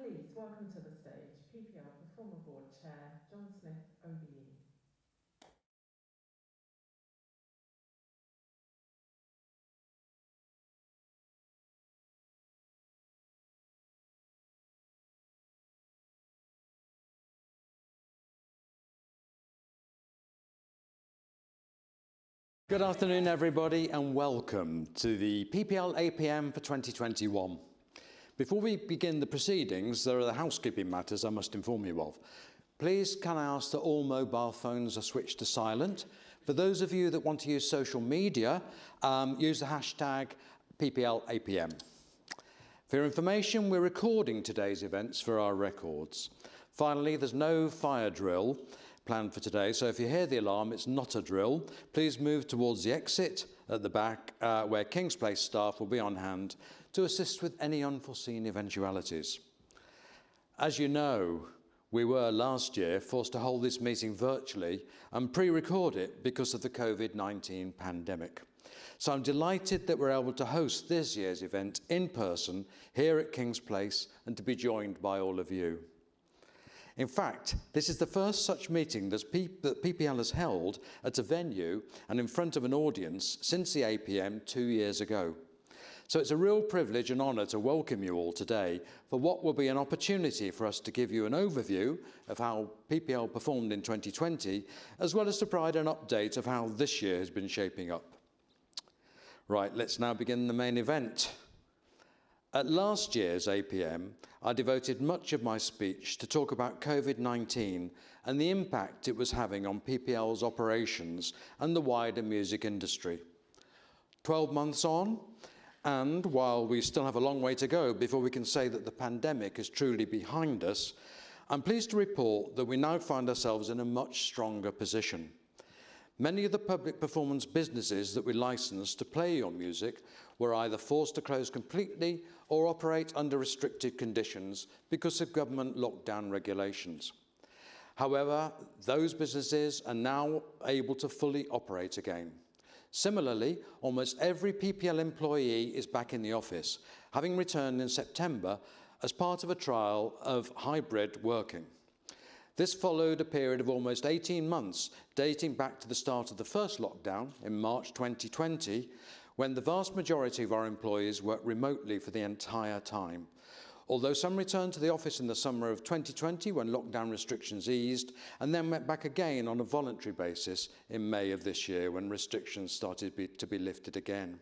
Please welcome to the stage PPL Performer Board Chair John Smith OBE. Good afternoon, everybody, and welcome to the PPL APM for 2021. Before we begin the proceedings, there are the housekeeping matters I must inform you of. Please can I ask that all mobile phones are switched to silent. For those of you that want to use social media, use the hashtag PPLAPM. For your information, we're recording today's events for our records. Finally, there's no fire drill planned for today, so if you hear the alarm, it's not a drill. Please move towards the exit at the back where King's Place staff will be on hand to assist with any unforeseen eventualities. As you know, we were last year forced to hold this meeting virtually and pre-record it because of the COVID-19 pandemic. So I'm delighted that we're able to host this year's event in person here at King's Place and to be joined by all of you. In fact, this is the first such meeting that PPL has held at a venue and in front of an audience since the APM 2 years ago. So it's a real privilege and honour to welcome you all today for what will be an opportunity for us to give you an overview of how PPL performed in 2020, as well as to provide an update of how this year has been shaping up. Right, let's now begin the main event. At last year's APM, I devoted much of my speech to talk about COVID-19 and the impact it was having on PPL's operations and the wider music industry. 12 months on, and while we still have a long way to go before we can say that the pandemic is truly behind us, I'm pleased to report that we now find ourselves in a much stronger position. Many of the public performance businesses that we licensed to play your music were either forced to close completely or operate under restricted conditions because of government lockdown regulations. However, those businesses are now able to fully operate again. Similarly, almost every PPL employee is back in the office, having returned in September as part of a trial of hybrid working. This followed a period of almost 18 months, dating back to the start of the first lockdown in March 2020, when the vast majority of our employees worked remotely for the entire time. Although some returned to the office in the summer of 2020 when lockdown restrictions eased, and then went back again on a voluntary basis in May of this year when restrictions started to be lifted again.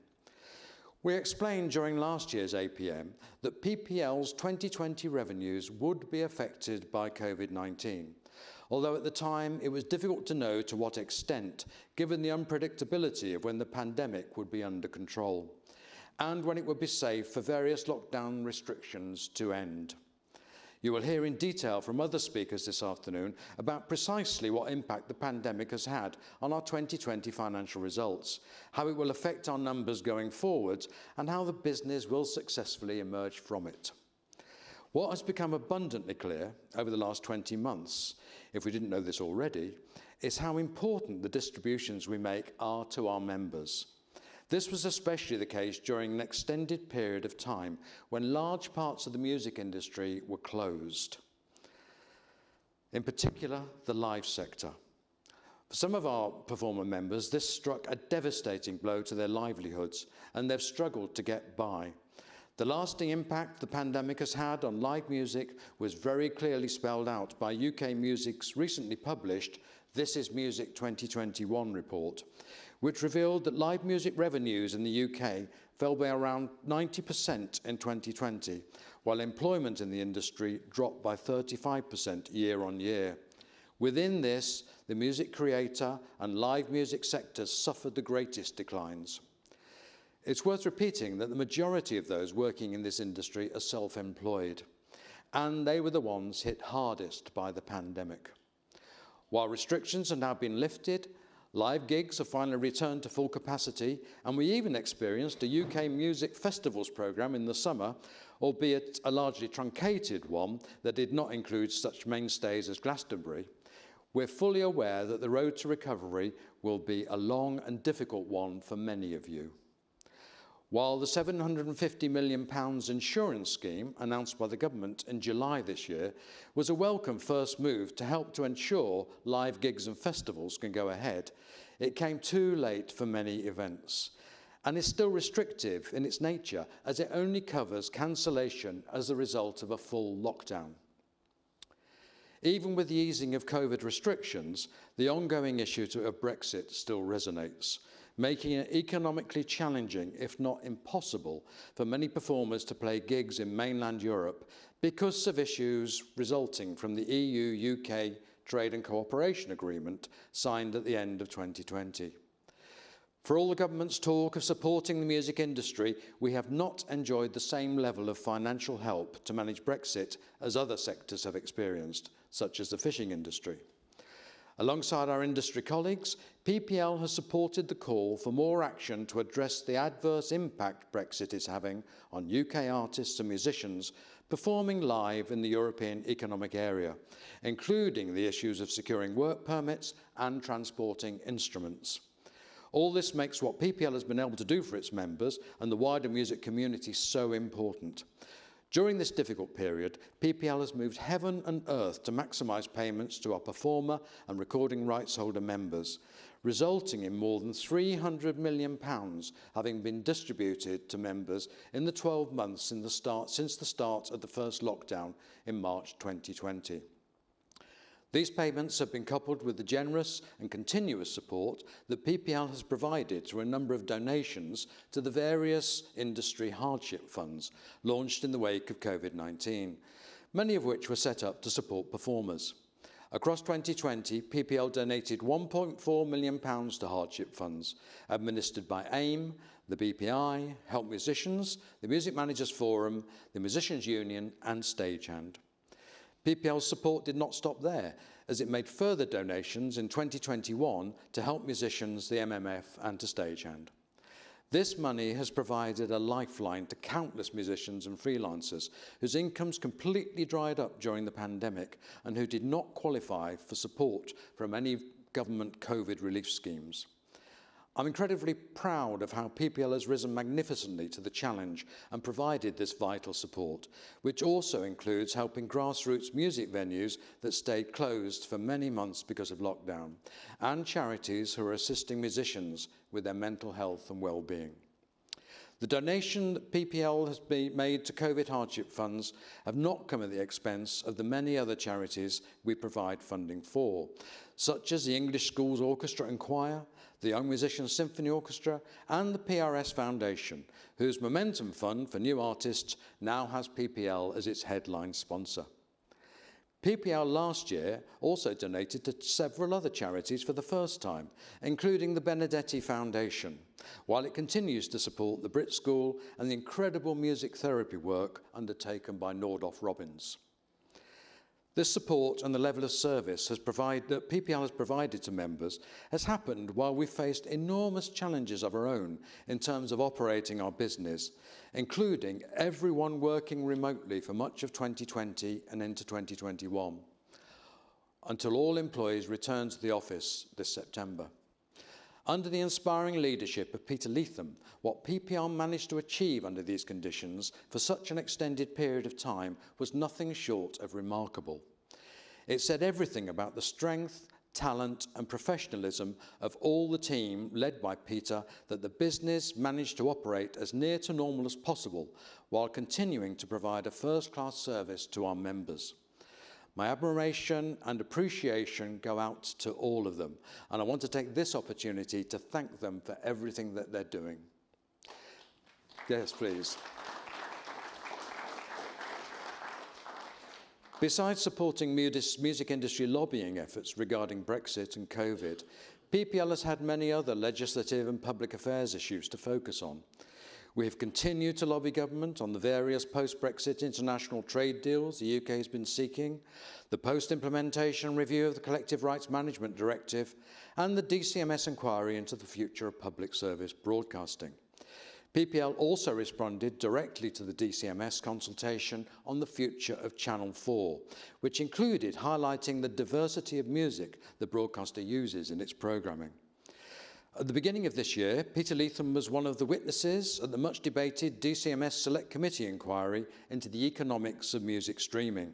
We explained during last year's APM that PPL's 2020 revenues would be affected by COVID-19, although at the time it was difficult to know to what extent, given the unpredictability of when the pandemic would be under control, and when it would be safe for various lockdown restrictions to end. You will hear in detail from other speakers this afternoon about precisely what impact the pandemic has had on our 2020 financial results, how it will affect our numbers going forward, and how the business will successfully emerge from it. What has become abundantly clear over the last 20 months, if we didn't know this already, is how important the distributions we make are to our members. This was especially the case during an extended period of time when large parts of the music industry were closed. In particular, the live sector. For some of our performer members, this struck a devastating blow to their livelihoods, and they've struggled to get by. The lasting impact the pandemic has had on live music was very clearly spelled out by UK Music's recently published This Is Music 2021 report, which revealed that live music revenues in the UK fell by around 90% in 2020, while employment in the industry dropped by 35% year on year. Within this, the music creator and live music sectors suffered the greatest declines. It's worth repeating that the majority of those working in this industry are self-employed, and they were the ones hit hardest by the pandemic. While restrictions have now been lifted, live gigs have finally returned to full capacity, and we even experienced a UK music festivals programme in the summer, albeit a largely truncated one that did not include such mainstays as Glastonbury. We're fully aware that the road to recovery will be a long and difficult one for many of you. While the £750 million insurance scheme announced by the government in July this year was a welcome first move to help to ensure live gigs and festivals can go ahead, it came too late for many events and is still restrictive in its nature as it only covers cancellation as a result of a full lockdown. Even with the easing of COVID restrictions, the ongoing issue of Brexit still resonates, making it economically challenging, if not impossible, for many performers to play gigs in mainland Europe because of issues resulting from the EU-UK Trade and Cooperation Agreement signed at the end of 2020. For all the government's talk of supporting the music industry, we have not enjoyed the same level of financial help to manage Brexit as other sectors have experienced, such as the fishing industry. Alongside our industry colleagues, PPL has supported the call for more action to address the adverse impact Brexit is having on UK artists and musicians performing live in the European Economic Area, including the issues of securing work permits and transporting instruments. All this makes what PPL has been able to do for its members and the wider music community so important. During this difficult period, PPL has moved heaven and earth to maximise payments to our performer and recording rights holder members, resulting in more than £300 million having been distributed to members in the 12 months since the start of the first lockdown in March 2020. These payments have been coupled with the generous and continuous support that PPL has provided through a number of donations to the various industry hardship funds launched in the wake of COVID-19, many of which were set up to support performers. Across 2020, PPL donated £1.4 million to hardship funds administered by AIM, the BPI, Help Musicians, the Music Managers Forum, the Musicians Union and Stagehand. PPL's support did not stop there, as it made further donations in 2021 to Help Musicians, the MMF and to Stagehand. This money has provided a lifeline to countless musicians and freelancers whose incomes completely dried up during the pandemic and who did not qualify for support from any government COVID relief schemes. I'm incredibly proud of how PPL has risen magnificently to the challenge and provided this vital support, which also includes helping grassroots music venues that stayed closed for many months because of lockdown, and charities who are assisting musicians with their mental health and well-being. The donation that PPL has made to COVID hardship funds have not come at the expense of the many other charities we provide funding for, such as the English Schools Orchestra and Choir, the Young Musicians Symphony Orchestra and the PRS Foundation, whose Momentum Fund for New Artists now has PPL as its headline sponsor. PPL last year also donated to several other charities for the first time, including the Benedetti Foundation, while it continues to support the Brit School and the incredible music therapy work undertaken by Nordhoff Robbins. This support and the level of service that PPL has provided to members has happened while we've faced enormous challenges of our own in terms of operating our business, including everyone working remotely for much of 2020 and into 2021, until all employees return to the office this September. Under the inspiring leadership of Peter Leatham, what PPL managed to achieve under these conditions for such an extended period of time was nothing short of remarkable. It said everything about the strength, talent and professionalism of all the team led by Peter that the business managed to operate as near to normal as possible while continuing to provide a first-class service to our members. My admiration and appreciation go out to all of them, and I want to take this opportunity to thank them for everything that they're doing. Yes, please. Besides supporting music industry lobbying efforts regarding Brexit and COVID, PPL has had many other legislative and public affairs issues to focus on. We have continued to lobby government on the various post-Brexit international trade deals the UK has been seeking, the post-implementation review of the Collective Rights Management Directive, and the DCMS inquiry into the future of public service broadcasting. PPL also responded directly to the DCMS consultation on the future of Channel 4, which included highlighting the diversity of music the broadcaster uses in its programming. At the beginning of this year, Peter Leatham was one of the witnesses at the much-debated DCMS Select Committee inquiry into the economics of music streaming.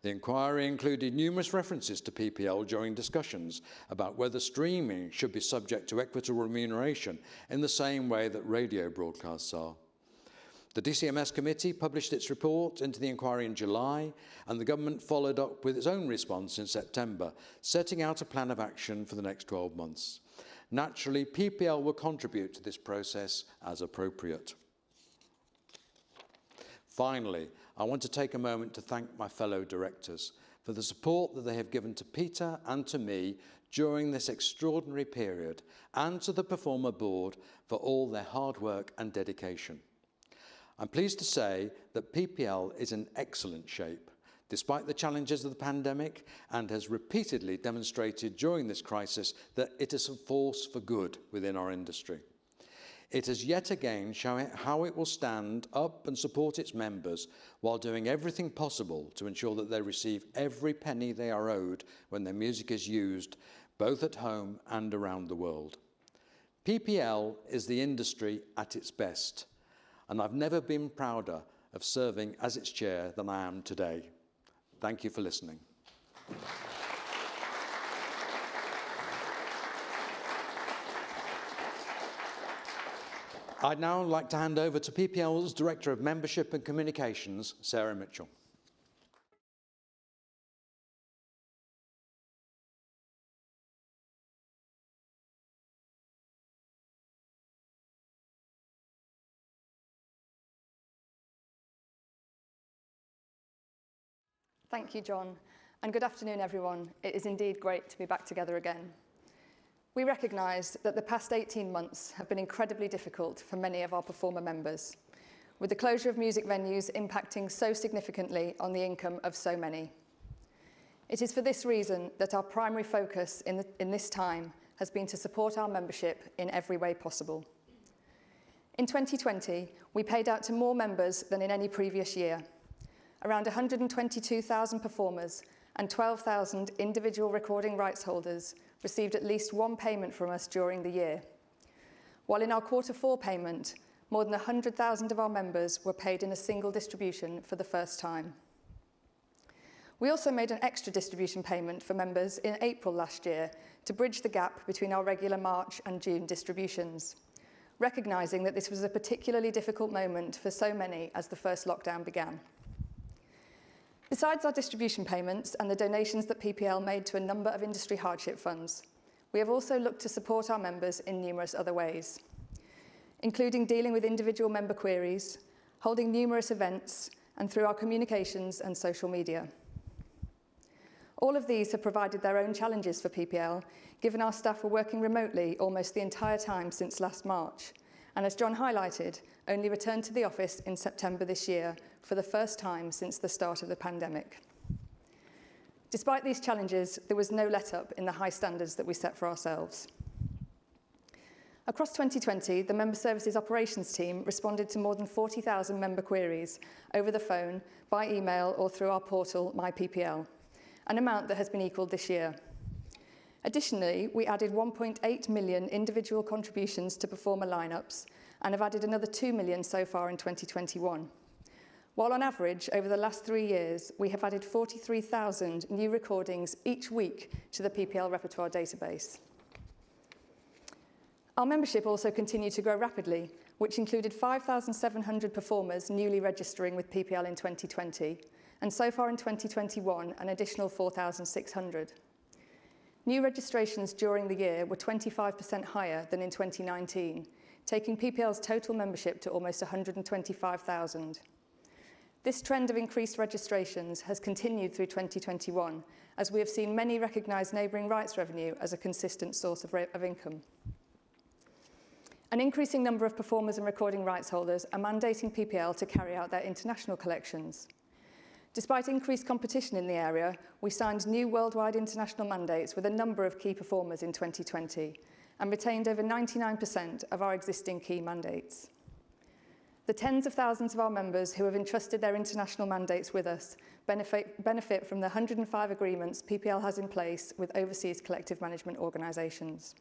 The inquiry included numerous references to PPL during discussions about whether streaming should be subject to equitable remuneration in the same way that radio broadcasts are. The DCMS committee published its report into the inquiry in July, and the government followed up with its own response in September, setting out a plan of action for the next 12 months. Naturally, PPL will contribute to this process as appropriate. Finally, I want to take a moment to thank my fellow directors for the support that they have given to Peter and to me during this extraordinary period, and to the Performer Board for all their hard work and dedication. I'm pleased to say that PPL is in excellent shape, despite the challenges of the pandemic, and has repeatedly demonstrated during this crisis that it is a force for good within our industry. It has yet again shown how it will stand up and support its members while doing everything possible to ensure that they receive every penny they are owed when their music is used, both at home and around the world. PPL is the industry at its best, and I've never been prouder of serving as its chair than I am today. Thank you for listening. I'd now like to hand over to PPL's Director of Membership and Communications, Sarah Mitchell. Thank you, John, and good afternoon, everyone. It is indeed great to be back together again. We recognise that the past 18 months have been incredibly difficult for many of our performer members, with the closure of music venues impacting so significantly on the income of so many. It is for this reason that our primary focus in this time has been to support our membership in every way possible. In 2020, we paid out to more members than in any previous year. Around 122,000 performers and 12,000 individual recording rights holders received at least one payment from us during the year. While in our Q4 payment, more than 100,000 of our members were paid in a single distribution for the first time. We also made an extra distribution payment for members in April last year to bridge the gap between our regular March and June distributions, recognising that this was a particularly difficult moment for so many as the first lockdown began. Besides our distribution payments and the donations that PPL made to a number of industry hardship funds, we have also looked to support our members in numerous other ways, including dealing with individual member queries, holding numerous events, and through our communications and social media. All of these have provided their own challenges for PPL, given our staff were working remotely almost the entire time since last March, and as John highlighted, only returned to the office in September this year for the first time since the start of the pandemic. Despite these challenges, there was no let-up in the high standards that we set for ourselves. Across 2020, the Member Services Operations team responded to more than 40,000 member queries over the phone, by email, or through our portal, MyPPL, an amount that has been equalled this year. Additionally, we added 1.8 million individual contributions to performer lineups and have added another 2 million so far in 2021. While on average, over the last 3 years, we have added 43,000 new recordings each week to the PPL Repertoire database. Our membership also continued to grow rapidly, which included 5,700 performers newly registering with PPL in 2020, and so far in 2021, an additional 4,600. New registrations during the year were 25% higher than in 2019, taking PPL's total membership to almost 125,000. This trend of increased registrations has continued through 2021, as we have seen many recognise neighbouring rights revenue as a consistent source of income. An increasing number of performers and recording rights holders are mandating PPL to carry out their international collections. Despite increased competition in the area, we signed new worldwide international mandates with a number of key performers in 2020 and retained over 99% of our existing key mandates. The tens of thousands of our members who have entrusted their international mandates with us benefit from the 105 agreements PPL has in place with overseas collective management organisations.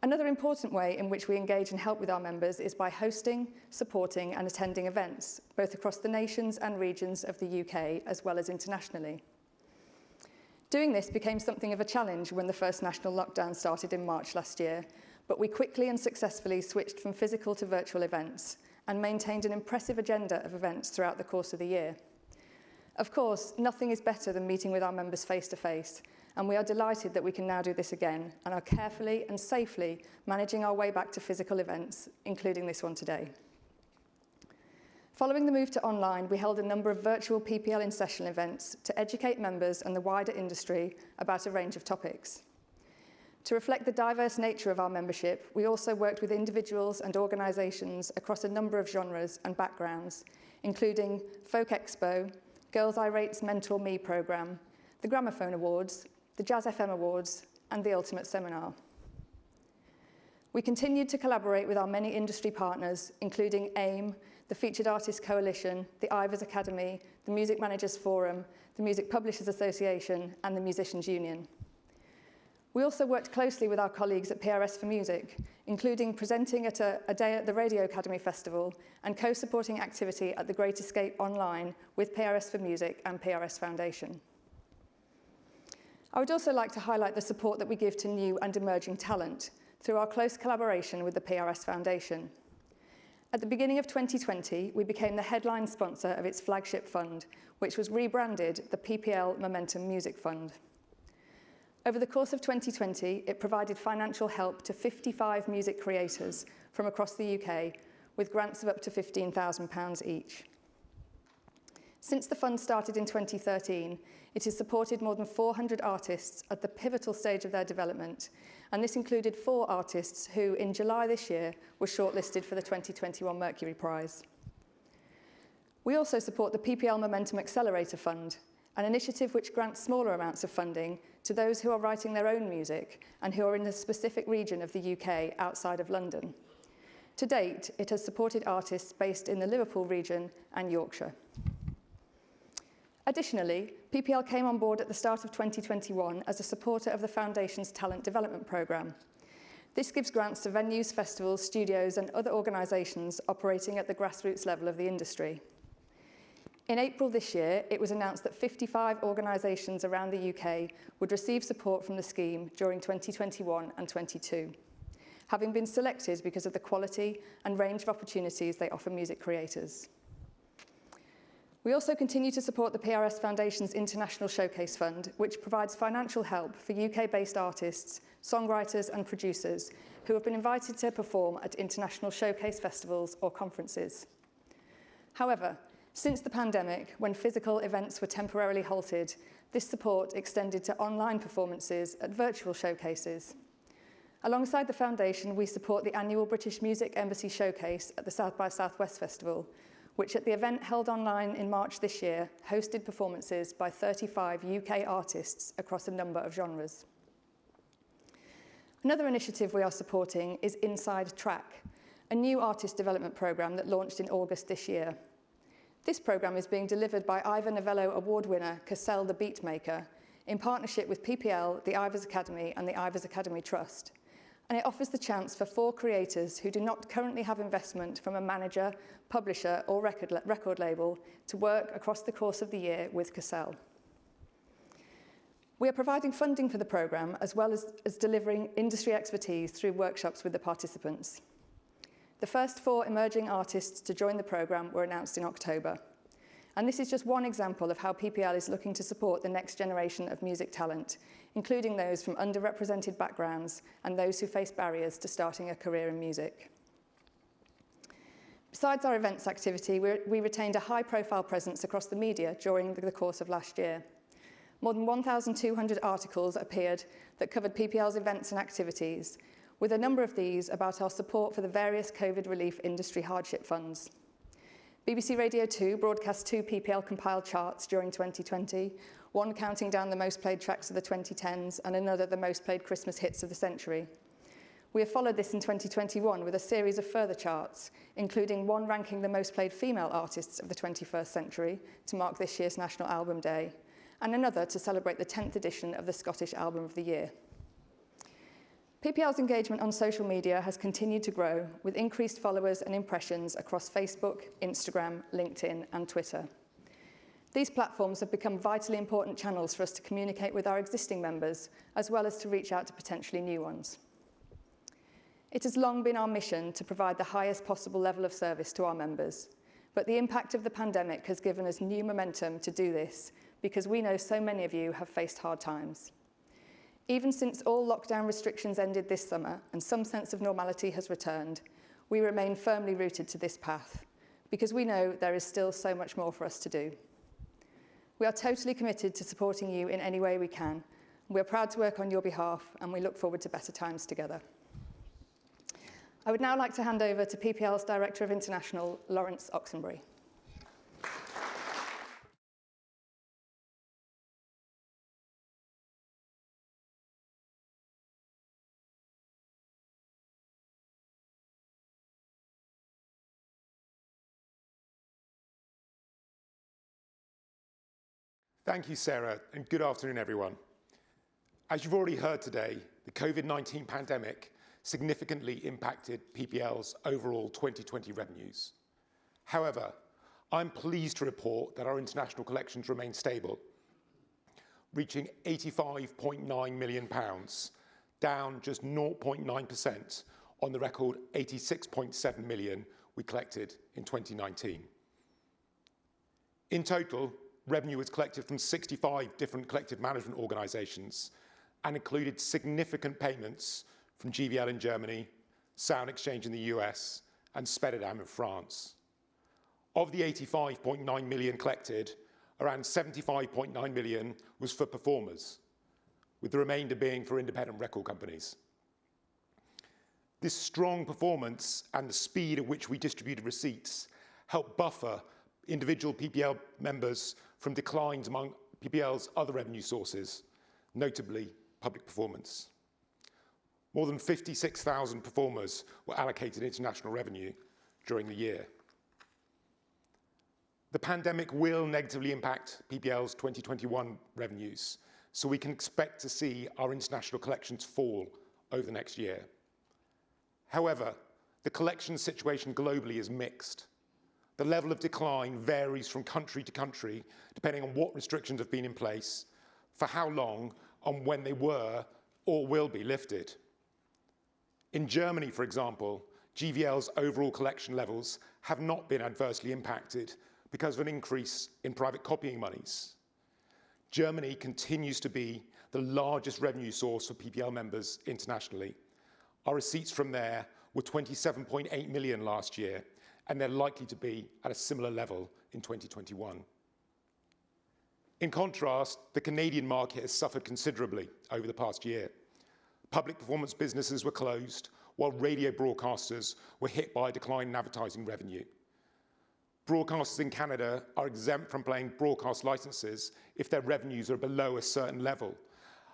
Another important way in which we engage and help with our members is by hosting, supporting and attending events, both across the nations and regions of the UK, as well as internationally. Doing this became something of a challenge when the first national lockdown started in March last year, but we quickly and successfully switched from physical to virtual events and maintained an impressive agenda of events throughout the course of the year. Of course, nothing is better than meeting with our members face to face, and we are delighted that we can now do this again and are carefully and safely managing our way back to physical events, including this one today. Following the move to online, we held a number of virtual PPL in-session events to educate members and the wider industry about a range of topics. To reflect the diverse nature of our membership, we also worked with individuals and organisations across a number of genres and backgrounds, including Folk Expo, Girls Irate's Mentor Me programme, the Gramophone Awards, the Jazz FM Awards, and the Ultimate Seminar. We continued to collaborate with our many industry partners, including AIM, the Featured Artists Coalition, the Ivors Academy, the Music Managers Forum, the Music Publishers Association, and the Musicians Union. We also worked closely with our colleagues at PRS for Music, including presenting at a day at the Radio Academy Festival and co-supporting activity at the Great Escape Online with PRS for Music and PRS Foundation. I would also like to highlight the support that we give to new and emerging talent through our close collaboration with the PRS Foundation. At the beginning of 2020, we became the headline sponsor of its flagship fund, which was rebranded the PPL Momentum Music Fund. Over the course of 2020, it provided financial help to 55 music creators from across the UK, with grants of up to £15,000 each. Since the fund started in 2013, it has supported more than 400 artists at the pivotal stage of their development, and this included 4 artists who, in July this year, were shortlisted for the 2021 Mercury Prize. We also support the PPL Momentum Accelerator Fund, an initiative which grants smaller amounts of funding to those who are writing their own music and who are in a specific region of the UK outside of London. To date, it has supported artists based in the Liverpool region and Yorkshire. Additionally, PPL came on board at the start of 2021 as a supporter of the Foundation's Talent Development Programme. This gives grants to venues, festivals, studios and other organisations operating at the grassroots level of the industry. In April this year, it was announced that 55 organisations around the UK would receive support from the scheme during 2021 and 22, having been selected because of the quality and range of opportunities they offer music creators. We also continue to support the PRS Foundation's International Showcase Fund, which provides financial help for UK-based artists, songwriters and producers who have been invited to perform at international showcase festivals or conferences. However, since the pandemic, when physical events were temporarily halted, this support extended to online performances at virtual showcases. Alongside the Foundation, we support the annual British Music Embassy Showcase at the South by Southwest Festival, which at the event held online in March this year, hosted performances by 35 UK artists across a number of genres. Another initiative we are supporting is Inside Track, a new artist development programme that launched in August this year. This programme is being delivered by Ivor Novello Award winner Cassell the Beatmaker in partnership with PPL, the Ivors Academy and the Ivors Academy Trust. And it offers the chance for 4 creators who do not currently have investment from a manager, publisher or record label to work across the course of the year with Cassell. We are providing funding for the programme as well as delivering industry expertise through workshops with the participants. The first 4 emerging artists to join the programme were announced in October. And this is just one example of how PPL is looking to support the next generation of music talent, including those from underrepresented backgrounds and those who face barriers to starting a career in music. Besides our events activity, we retained a high-profile presence across the media during the course of last year. More than 1,200 articles appeared that covered PPL's events and activities, with a number of these about our support for the various COVID relief industry hardship funds. BBC Radio 2 broadcast 2 PPL compiled charts during 2020, one counting down the most played tracks of the 2010s and another the most played Christmas hits of the century. We have followed this in 2021 with a series of further charts, including one ranking the most played female artists of the 21st century to mark this year's National Album Day, and another to celebrate the 10th edition of the Scottish Album of the Year. PPL's engagement on social media has continued to grow with increased followers and impressions across Facebook, Instagram, LinkedIn and Twitter. These platforms have become vitally important channels for us to communicate with our existing members, as well as to reach out to potentially new ones. It has long been our mission to provide the highest possible level of service to our members, but the impact of the pandemic has given us new momentum to do this because we know so many of you have faced hard times. Even since all lockdown restrictions ended this summer and some sense of normality has returned, we remain firmly rooted to this path because we know there is still so much more for us to do. We are totally committed to supporting you in any way we can. We're proud to work on your behalf and we look forward to better times together. I would now like to hand over to PPL's Director of International, Lawrence Oxenbury. Thank you, Sarah, and good afternoon, everyone. As you've already heard today, the COVID-19 pandemic significantly impacted PPL's overall 2020 revenues. However, I'm pleased to report that our international collections remain stable, reaching £85.9 million, down just 0.9% on the record £86.7 million we collected in 2019. In total, revenue was collected from 65 different collective management organisations and included significant payments from GVL in Germany, Sound Exchange in the US, and Spedidam in France. Of the 85.9 million collected, around 75.9 million was for performers, with the remainder being for independent record companies. This strong performance and the speed at which we distributed receipts helped buffer individual PPL members from declines among PPL's other revenue sources, notably public performance. More than 56,000 performers were allocated international revenue during the year. The pandemic will negatively impact PPL's 2021 revenues, so we can expect to see our international collections fall over the next year. However, the collection situation globally is mixed. The level of decline varies from country to country, depending on what restrictions have been in place, for how long, and when they were or will be lifted. In Germany, for example, GVL's overall collection levels have not been adversely impacted because of an increase in private copying monies. Germany continues to be the largest revenue source for PPL members internationally. Our receipts from there were 27.8 million last year, and they're likely to be at a similar level in 2021. In contrast, the Canadian market has suffered considerably over the past year. Public performance businesses were closed, while radio broadcasters were hit by a decline in advertising revenue. Broadcasters in Canada are exempt from paying broadcast licenses if their revenues are below a certain level,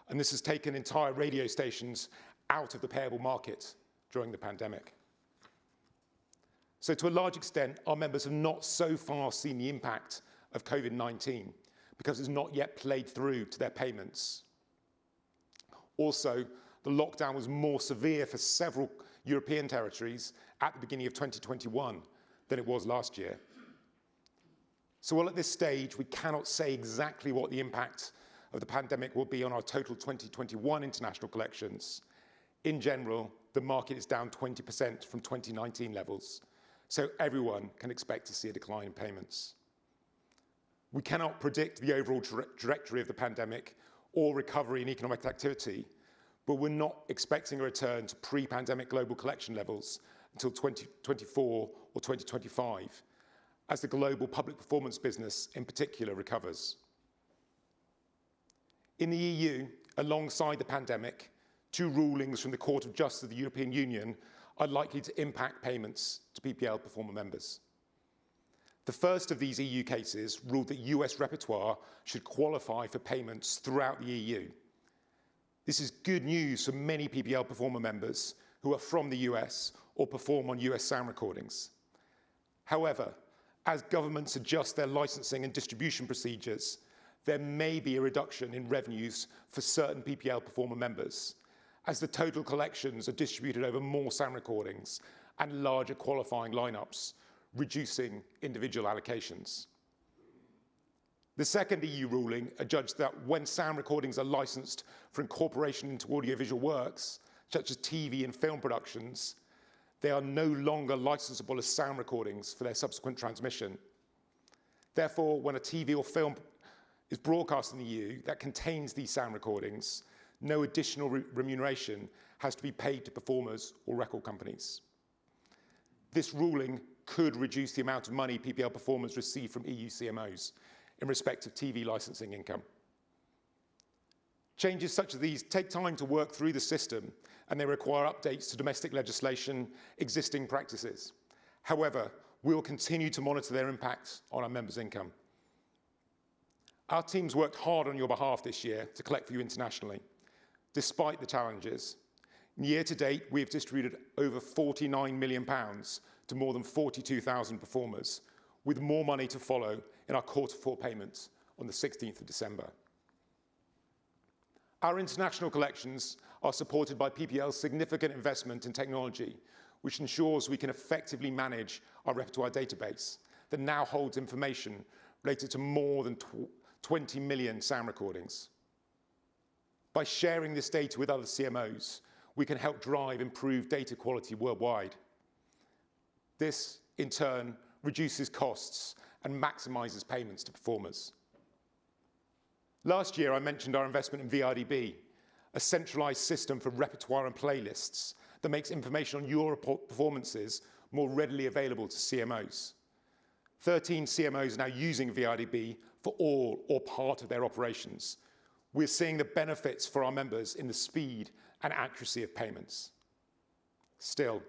and this has taken entire radio stations out of the payable market during the pandemic. So to a large extent, our members have not so far seen the impact of COVID-19 because it's not yet played through to their payments. Also, the lockdown was more severe for several European territories at the beginning of 2021 than it was last year. So while at this stage we cannot say exactly what the impact of the pandemic will be on our total 2021 international collections, in general, the market is down 20% from 2019 levels, so everyone can expect to see a decline in payments. We cannot predict the overall trajectory of the pandemic or recovery in economic activity, but we're not expecting a return to pre-pandemic global collection levels until 2024 or 2025, as the global public performance business in particular recovers. In the EU, alongside the pandemic, 2 rulings from the Court of Justice of the European Union are likely to impact payments to PPL performer members. The first of these EU cases ruled that US Repertoire should qualify for payments throughout the EU. This is good news for many PPL performer members who are from the US or perform on US sound recordings. However, as governments adjust their licensing and distribution procedures, there may be a reduction in revenues for certain PPL performer members, as the total collections are distributed over more sound recordings and larger qualifying lineups, reducing individual allocations. The second EU ruling adjudged that when sound recordings are licensed for incorporation into audiovisual works, such as TV and film productions, they are no longer licensable as sound recordings for their subsequent transmission. Therefore, when a TV or film is broadcast in the EU that contains these sound recordings, no additional remuneration has to be paid to performers or record companies. This ruling could reduce the amount of money PPL performers receive from EU CMOs in respect of TV licensing income. Changes such as these take time to work through the system, and they require updates to domestic legislation, existing practices. However, we will continue to monitor their impact on our members' income. Our teams worked hard on your behalf this year to collect for you internationally, despite the challenges. Year to date, we have distributed over £49 million to more than 42,000 performers, with more money to follow in our Q4 payments on the 16th of December. Our international collections are supported by PPL's significant investment in technology, which ensures we can effectively manage our repertoire database that now holds information related to more than 20 million sound recordings. By sharing this data with other CMOs, we can help drive improved data quality worldwide. This, in turn, reduces costs and maximizes payments to performers. Last year, I mentioned our investment in VRDB, a centralized system for repertoire and playlists that makes information on your performances more readily available to CMOs. 13 CMOs are now using VRDB for all or part of their operations. We're seeing the benefits for our members in the speed and accuracy of payments. Still,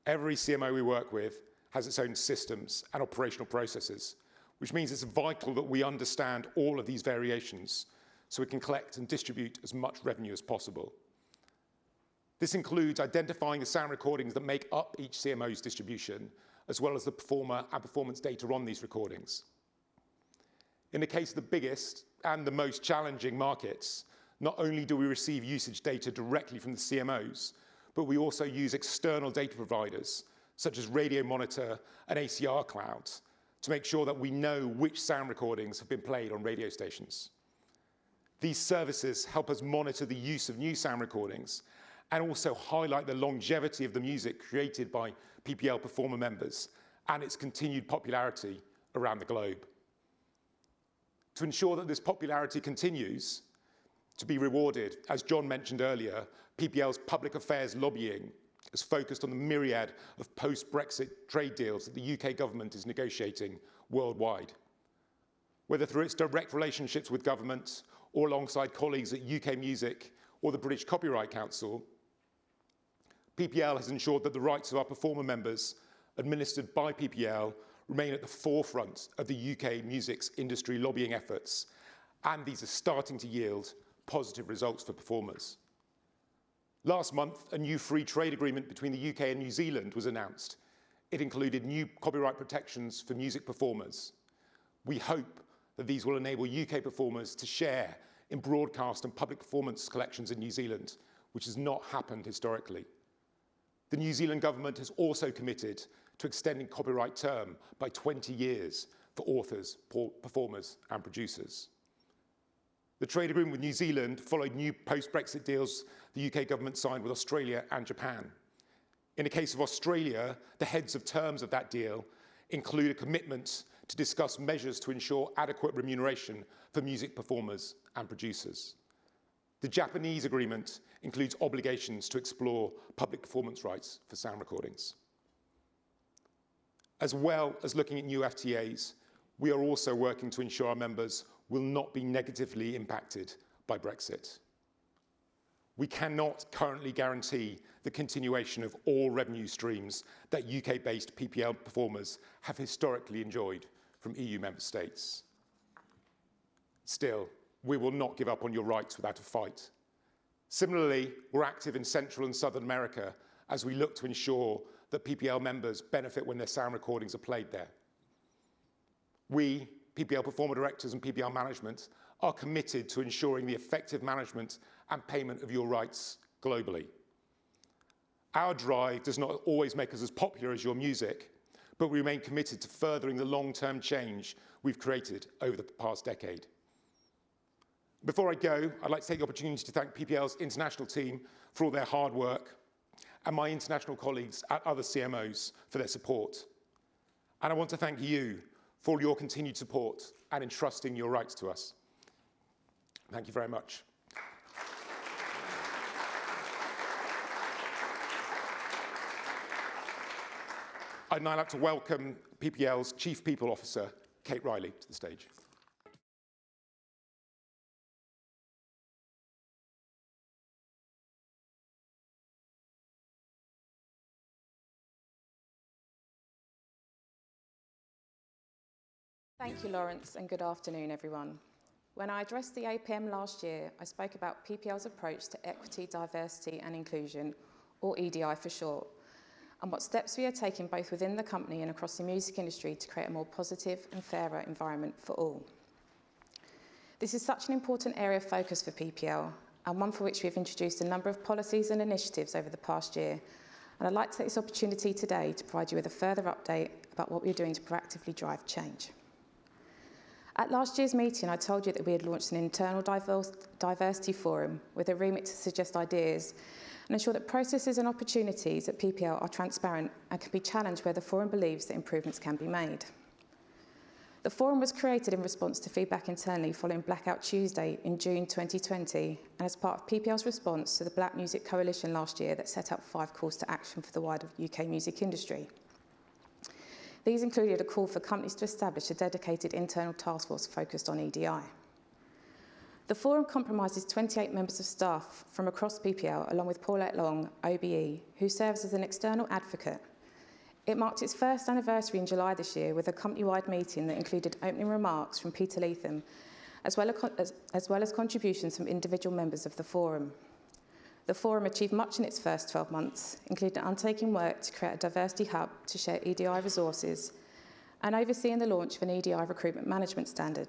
every CMO we work with has its own systems and operational processes, which means it's vital that we understand all of these variations so we can collect and distribute as much revenue as possible. This includes identifying the sound recordings that make up each CMO's distribution, as well as the performer and performance data on these recordings. In the case of the biggest and the most challenging markets, not only do we receive usage data directly from the CMOs, but we also use external data providers, such as Radio Monitor and ACR Cloud, to make sure that we know which sound recordings have been played on radio stations. These services help us monitor the use of new sound recordings and also highlight the longevity of the music created by PPL performer members and its continued popularity around the globe. To ensure that this popularity continues to be rewarded, as John mentioned earlier, PPL's public affairs lobbying is focused on the myriad of post-Brexit trade deals that the UK government is negotiating worldwide. Whether through its direct relationships with government or alongside colleagues at UK Music or the British Copyright Council, PPL has ensured that the rights of our performer members, administered by PPL, remain at the forefront of the UK music's industry lobbying efforts, and these are starting to yield positive results for performers. Last month, a new free trade agreement between the UK and New Zealand was announced. It included new copyright protections for music performers. We hope that these will enable UK performers to share in broadcast and public performance collections in New Zealand, which has not happened historically. The New Zealand government has also committed to extending copyright term by 20 years for authors, performers, and producers. The trade agreement with New Zealand followed new post-Brexit deals the UK government signed with Australia and Japan. In the case of Australia, the heads of terms of that deal include a commitment to discuss measures to ensure adequate remuneration for music performers and producers. The Japanese agreement includes obligations to explore public performance rights for sound recordings. As well as looking at new FTAs, we are also working to ensure our members will not be negatively impacted by Brexit. We cannot currently guarantee the continuation of all revenue streams that UK-based PPL performers have historically enjoyed from EU member states. Still, we will not give up on your rights without a fight. Similarly, we're active in Central and Southern America as we look to ensure that PPL members benefit when their sound recordings are played there. We, PPL performer directors and PPL management, are committed to ensuring the effective management and payment of your rights globally. Our drive does not always make us as popular as your music, but we remain committed to furthering the long-term change we've created over the past decade. Before I go, I'd like to take the opportunity to thank PPL's international team for all their hard work, and my international colleagues at other CMOs for their support. And I want to thank you for your continued support and entrusting your rights to us. Thank you very much. I'd now like to welcome PPL's Chief People Officer, Kate Riley, to the stage. Thank you, Lawrence, and good afternoon, everyone. When I addressed the APM last year, I spoke about PPL's approach to equity, diversity and inclusion, or EDI for short, and what steps we are taking both within the company and across the music industry to create a more positive and fairer environment for all. This is such an important area of focus for PPL, and one for which we have introduced a number of policies and initiatives over the past year, and I'd like to take this opportunity today to provide you with a further update about what we are doing to proactively drive change. At last year's meeting, I told you that we had launched an internal diversity forum with a remit to suggest ideas and ensure that processes and opportunities at PPL are transparent and can be challenged where the forum believes that improvements can be made. The forum was created in response to feedback internally following Blackout Tuesday in June 2020 and as part of PPL's response to the Black Music Coalition last year that set out 5 calls to action for the wider UK music industry. These included a call for companies to establish a dedicated internal task force focused on EDI. The forum comprises 28 members of staff from across PPL, along with Paulette Long, OBE, who serves as an external advocate. It marked its first anniversary in July this year with a company-wide meeting that included opening remarks from Peter Leatham, as well as contributions from individual members of the forum. The forum achieved much in its first 12 months, including undertaking work to create a diversity hub to share EDI resources and overseeing the launch of an EDI recruitment management standard.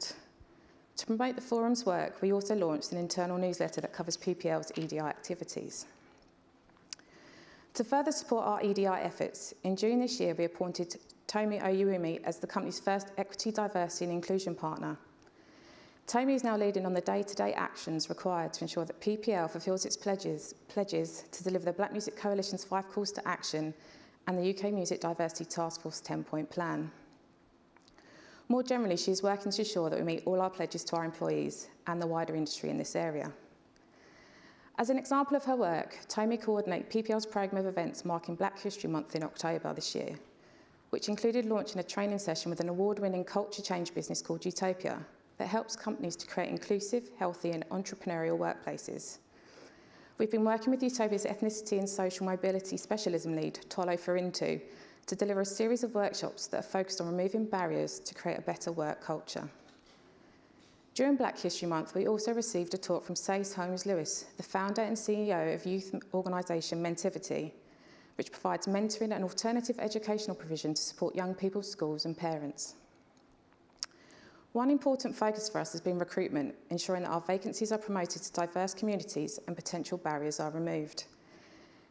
To promote the forum's work, we also launched an internal newsletter that covers PPL's EDI activities. To further support our EDI efforts, in June this year we appointed Tomi Oyuumi as the company's first Equity, Diversity and Inclusion Partner. Tomi is now leading on the day-to-day actions required to ensure that PPL fulfills its pledges to deliver the Black Music Coalition's 5 calls to action and the UK Music Diversity Task Force 10-point plan. More generally, she is working to ensure that we meet all our pledges to our employees and the wider industry in this area. As an example of her work, Tomi coordinates PPL's programme of events marking Black History Month in October this year, which included launching a training session with an award-winning culture change business called Utopia, that helps companies to create inclusive, healthy and entrepreneurial workplaces. We've been working with Utopia's Ethnicity and Social Mobility Specialism Lead, Tolo Farintu, to deliver a series of workshops that are focused on removing barriers to create a better work culture. During Black History Month, we also received a talk from Sace Holmes-Lewis, the founder and CEO of youth organisation Mentivity, which provides mentoring and alternative educational provision to support young people's schools and parents. One important focus for us has been recruitment, ensuring that our vacancies are promoted to diverse communities and potential barriers are removed.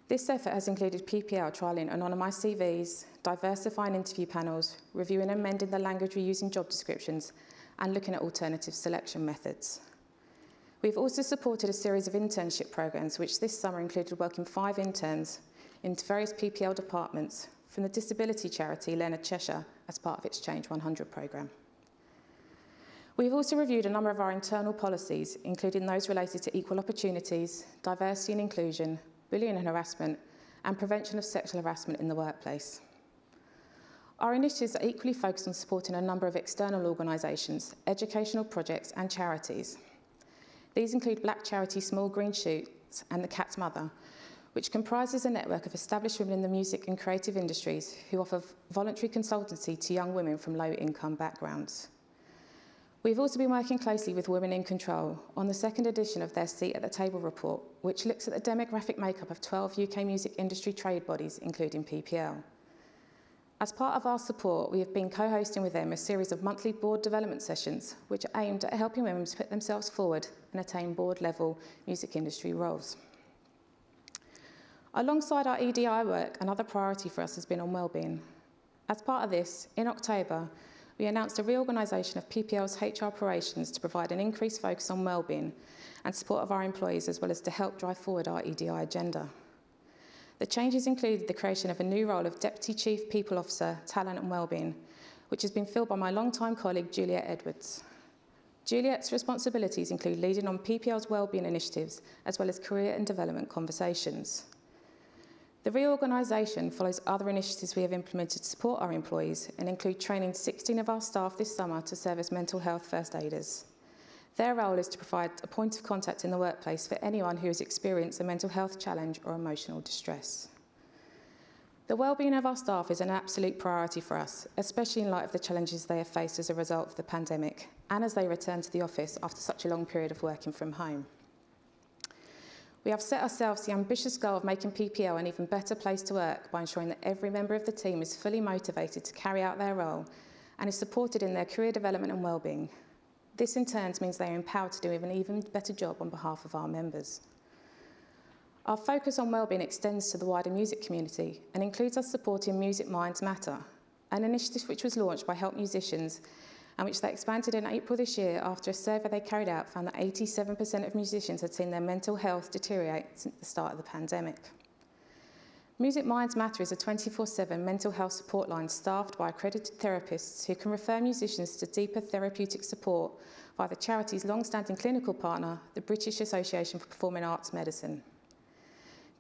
This effort has included PPL trialling anonymised CVs, diversifying interview panels, reviewing and amending the language we use in job descriptions, and looking at alternative selection methods. We've also supported a series of internship programs, which this summer included welcoming 5 interns into various PPL departments from the disability charity Leonard Cheshire as part of its Change 100 programme. We've also reviewed a number of our internal policies, including those related to equal opportunities, diversity and inclusion, bullying and harassment, and prevention of sexual harassment in the workplace. Our initiatives are equally focused on supporting a number of external organisations, educational projects and charities. These include black charity Small Green Shoots and The Cat's Mother, which comprises a network of established women in the music and creative industries who offer voluntary consultancy to young women from low-income backgrounds. We've also been working closely with Women in Control on the 2nd edition of their Seat at the Table report, which looks at the demographic makeup of 12 UK music industry trade bodies, including PPL. As part of our support, we have been co-hosting with them a series of monthly board development sessions, which are aimed at helping women put themselves forward and attain board-level music industry roles. Alongside our EDI work, another priority for us has been on wellbeing. As part of this, in October, we announced a reorganisation of PPL's HR operations to provide an increased focus on wellbeing and support of our employees, as well as to help drive forward our EDI agenda. The changes included the creation of a new role of Deputy Chief People Officer, Talent and Wellbeing, which has been filled by my long-time colleague, Juliet Edwards. Juliet's responsibilities include leading on PPL's wellbeing initiatives, as well as career and development conversations. The reorganisation follows other initiatives we have implemented to support our employees and include training 16 of our staff this summer to serve as mental health first aiders. Their role is to provide a point of contact in the workplace for anyone who has experienced a mental health challenge or emotional distress. The wellbeing of our staff is an absolute priority for us, especially in light of the challenges they have faced as a result of the pandemic and as they return to the office after such a long period of working from home. We have set ourselves the ambitious goal of making PPL an even better place to work by ensuring that every member of the team is fully motivated to carry out their role and is supported in their career development and wellbeing. This in turn means they are empowered to do an even better job on behalf of our members. Our focus on wellbeing extends to the wider music community and includes us supporting Music Minds Matter, an initiative which was launched by Help Musicians and which they expanded in April this year after a survey they carried out found that 87% of musicians had seen their mental health deteriorate since the start of the pandemic. Music Minds Matter is a 24/7 mental health support line staffed by accredited therapists who can refer musicians to deeper therapeutic support via the charity's long-standing clinical partner, the British Association for Performing Arts Medicine.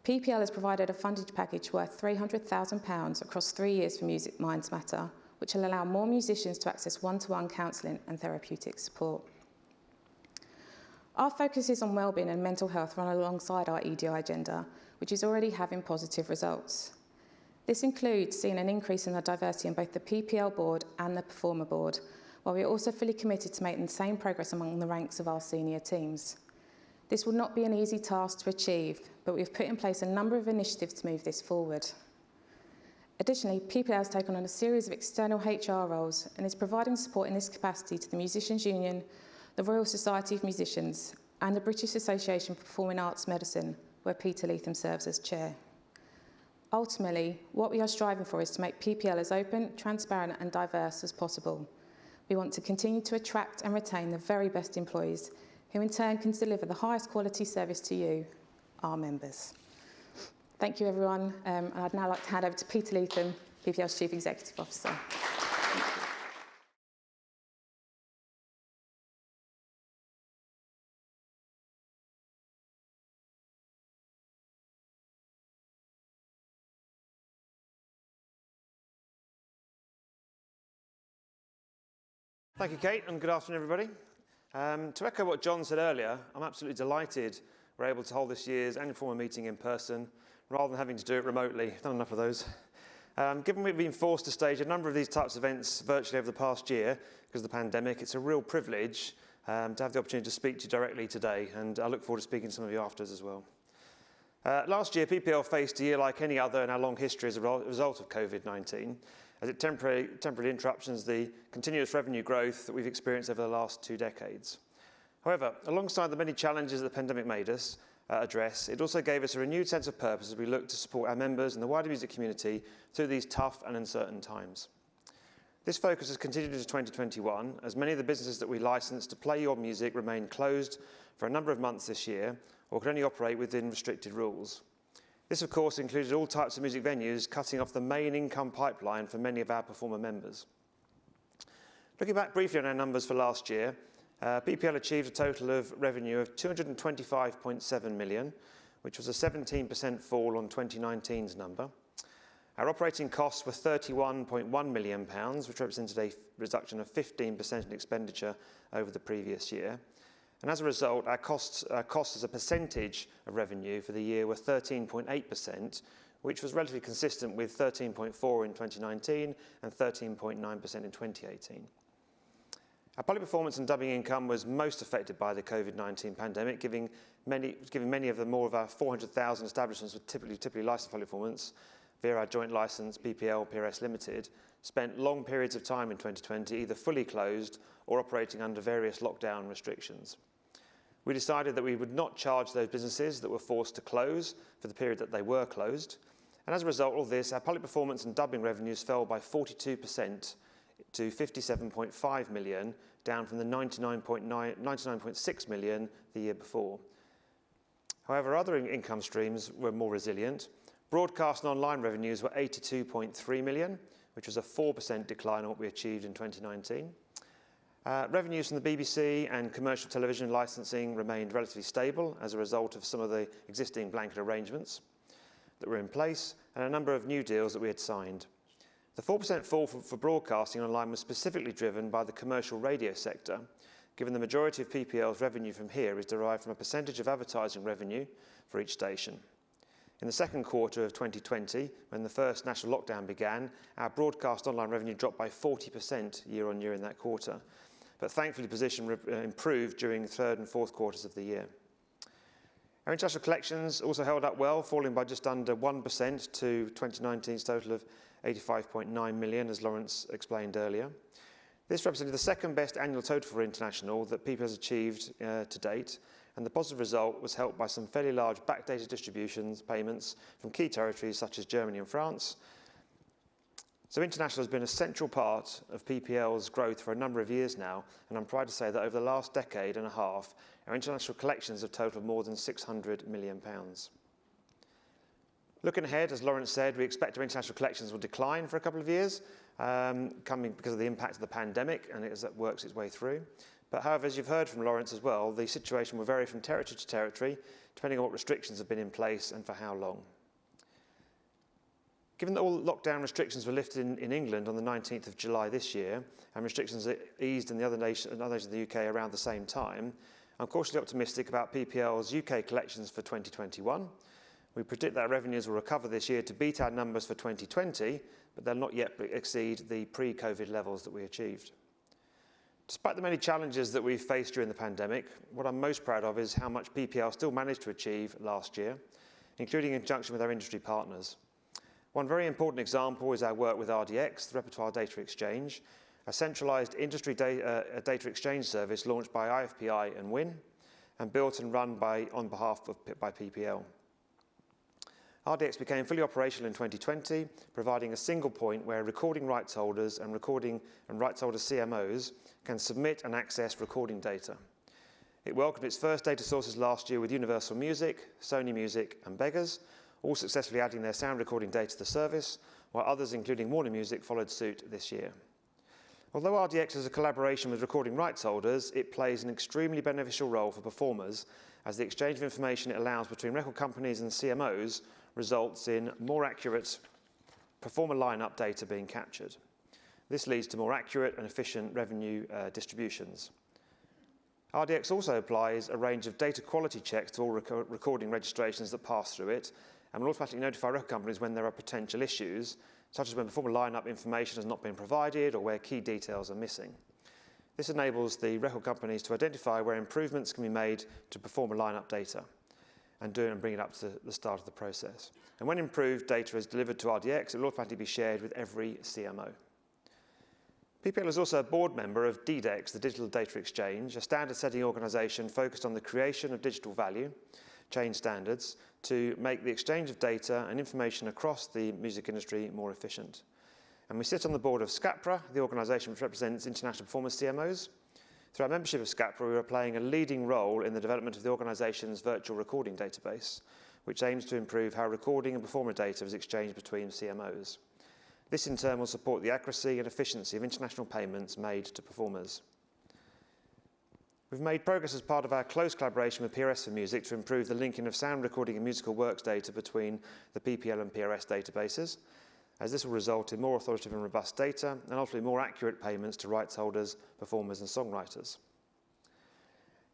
PPL has provided a funded package worth £300,000 across 3 years for Music Minds Matter, which will allow more musicians to access one-to-one counselling and therapeutic support. Our focus is on wellbeing and mental health run alongside our EDI agenda, which is already having positive results. This includes seeing an increase in the diversity in both the PPL board and the Performer board, while we are also fully committed to making the same progress among the ranks of our senior teams. This will not be an easy task to achieve, but we have put in place a number of initiatives to move this forward. Additionally, PPL has taken on a series of external HR roles and is providing support in this capacity to the Musicians' Union, the Royal Society of Musicians, and the British Association for Performing Arts Medicine, where Peter Leatham serves as chair. Ultimately, what we are striving for is to make PPL as open, transparent, and diverse as possible. We want to continue to attract and retain the very best employees, who in turn can deliver the highest quality service to you, our members. Thank you, everyone. And I'd now like to hand over to Peter Leatham, PPL's Chief Executive Officer. Thank you, Kate, and good afternoon, everybody. To echo what John said earlier, I'm absolutely delighted we're able to hold this year's annual Performer meeting in person, rather than having to do it remotely. Done enough of those. Given we've been forced to stage a number of these types of events virtually over the past year because of the pandemic, it's a real privilege to have the opportunity to speak to you directly today, and I look forward to speaking to some of you afterwards as well. Last year, PPL faced a year like any other in our long history as a result of COVID-19, as it temporarily interruptions the continuous revenue growth that we've experienced over the last 2 decades. However, alongside the many challenges that the pandemic made us address, it also gave us a renewed sense of purpose as we look to support our members and the wider music community through these tough and uncertain times. This focus has continued into 2021, as many of the businesses that we licensed to play your music remain closed for a number of months this year, or can only operate within restricted rules. This, of course, included all types of music venues, cutting off the main income pipeline for many of our Performer members. Looking back briefly on our numbers for last year, PPL achieved a total of revenue of £225.7 million, which was a 17% fall on 2019's number. Our operating costs were £31.1 million, which represented a reduction of 15% in expenditure over the previous year. And as a result, our costs as a percentage of revenue for the year were 13.8%, which was relatively consistent with 13.4% in 2019 and 13.9% in 2018. Our public performance and dubbing income was most affected by the COVID-19 pandemic, giving many of the more of our 400,000 establishments with typically licensed public performance via our joint license, PPL PRS Limited, spent long periods of time in 2020 either fully closed or operating under various lockdown restrictions. We decided that we would not charge those businesses that were forced to close for the period that they were closed. And as a result of this, our public performance and dubbing revenues fell by 42% to 57.5 million, down from the 99.6 million the year before. However, other income streams were more resilient. Broadcast and online revenues were 82.3 million, which was a 4% decline on what we achieved in 2019. Revenues from the BBC and commercial television licensing remained relatively stable as a result of some of the existing blanket arrangements that were in place and a number of new deals that we had signed. The 4% fall for broadcasting online was specifically driven by the commercial radio sector, given the majority of PPL's revenue from here is derived from a percentage of advertising revenue for each station. In the second quarter of 2020, when the first national lockdown began, our broadcast online revenue dropped by 40% year on year in that quarter, but thankfully position improved during the third and fourth quarters of the year. Our international collections also held up well, falling by just under 1% to 2019's total of 85.9 million, as Lawrence explained earlier. This represented the second best annual total for international that PPL has achieved to date, and the positive result was helped by some fairly large backdated distributions payments from key territories such as Germany and France. So international has been a central part of PPL's growth for a number of years now, and I'm proud to say that over the last decade and a half, our international collections have totaled more than £600 million. Looking ahead, as Lawrence said, we expect our international collections will decline for a couple of years, coming because of the impact of the pandemic and as it works its way through. But however, as you've heard from Lawrence as well, the situation will vary from territory to territory, depending on what restrictions have been in place and for how long. Given that all lockdown restrictions were lifted in England on the 19th of July this year, and restrictions eased in the other nations of the UK around the same time, I'm cautiously optimistic about PPL's UK collections for 2021. We predict that our revenues will recover this year to beat our numbers for 2020, but they'll not yet exceed the pre-COVID levels that we achieved. Despite the many challenges that we've faced during the pandemic, what I'm most proud of is how much PPL still managed to achieve last year, including in conjunction with our industry partners. One very important example is our work with RDX, the Repertoire Data Exchange, a centralised industry data exchange service launched by IFPI and WIN, and built and run on behalf of PPL. RDX became fully operational in 2020, providing a single point where recording rights holders and rights holder CMOs can submit and access recording data. It welcomed its first data sources last year with Universal Music, Sony Music and Beggars, all successfully adding their sound recording data to the service, while others, including Warner Music, followed suit this year. Although RDX is a collaboration with recording rights holders, it plays an extremely beneficial role for performers, as the exchange of information it allows between record companies and CMOs results in more accurate performer lineup data being captured. This leads to more accurate and efficient revenue distributions. RDX also applies a range of data quality checks to all recording registrations that pass through it, and will automatically notify record companies when there are potential issues, such as when performer lineup information has not been provided or where key details are missing. This enables the record companies to identify where improvements can be made to performer lineup data and bring it up to the start of the process. And when improved data is delivered to RDX, it will automatically be shared with every CMO. PPL is also a board member of DDEX, the Digital Data Exchange, a standard-setting organisation focused on the creation of digital value chain standards to make the exchange of data and information across the music industry more efficient. And we sit on the board of SCAPRA, the organisation which represents international performance CMOs. Through our membership of SCAPRA, we are playing a leading role in the development of the organisation's virtual recording database, which aims to improve how recording and performer data is exchanged between CMOs. This in turn will support the accuracy and efficiency of international payments made to performers. We've made progress as part of our close collaboration with PRS for Music to improve the linking of sound recording and musical works data between the PPL and PRS databases, as this will result in more authoritative and robust data and ultimately more accurate payments to rights holders, performers and songwriters.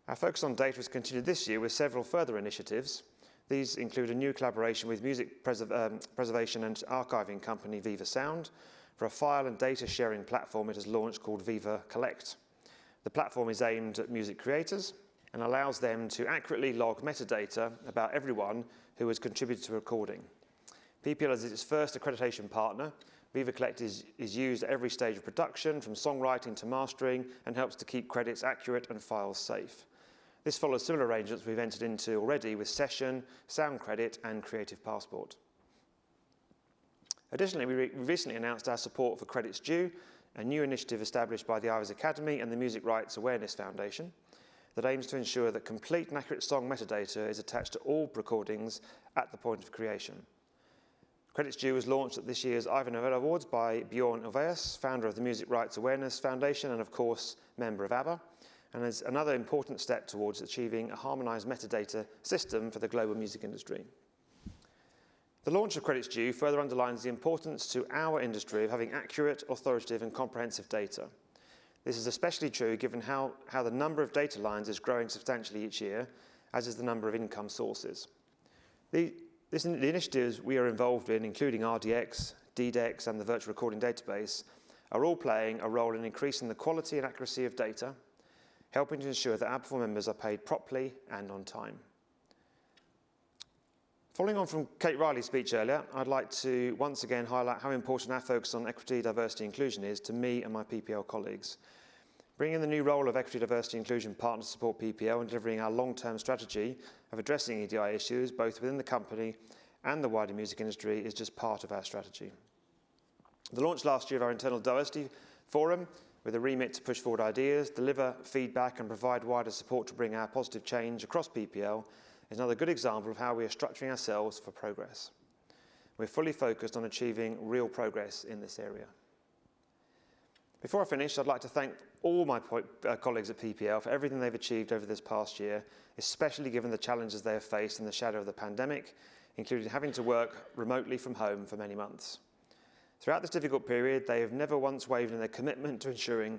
Our focus on data has continued this year with several further initiatives. These include a new collaboration with music preservation and archiving company Viva Sound for a file and data sharing platform it has launched called Viva Collect. The platform is aimed at music creators and allows them to accurately log metadata about everyone who has contributed to a recording. PPL is its first accreditation partner. Viva Collect is used at every stage of production, from songwriting to mastering, and helps to keep credits accurate and files safe. This follows similar arrangements we've entered into already with Session, Sound Credit and Creative Passport. Additionally, we recently announced our support for Credits Due, a new initiative established by the Ivors Academy and the Music Rights Awareness Foundation that aims to ensure that complete and accurate song metadata is attached to all recordings at the point of creation. Credits Due was launched at this year's Ivor Novello Awards by Bjorn Ulvaeus, founder of the Music Rights Awareness Foundation and, of course, member of ABBA, and is another important step towards achieving a harmonised metadata system for the global music industry. The launch of Credits Due further underlines the importance to our industry of having accurate, authoritative and comprehensive data. This is especially true given how the number of data lines is growing substantially each year, as is the number of income sources. The initiatives we are involved in, including RDX, DDEX and the Virtual Recording Database, are all playing a role in increasing the quality and accuracy of data, helping to ensure that our performer members are paid properly and on time. Following on from Kate Riley's speech earlier, I'd like to once again highlight how important our focus on equity, diversity and inclusion is to me and my PPL colleagues. Bringing in the new role of Equity, Diversity and Inclusion Partner to support PPL and delivering our long-term strategy of addressing EDI issues both within the company and the wider music industry is just part of our strategy. The launch last year of our Internal Diversity Forum, with a remit to push forward ideas, deliver feedback and provide wider support to bring our positive change across PPL, is another good example of how we are structuring ourselves for progress. We're fully focused on achieving real progress in this area. Before I finish, I'd like to thank all my colleagues at PPL for everything they've achieved over this past year, especially given the challenges they have faced in the shadow of the pandemic, including having to work remotely from home for many months. Throughout this difficult period, they have never once wavered in their commitment to ensuring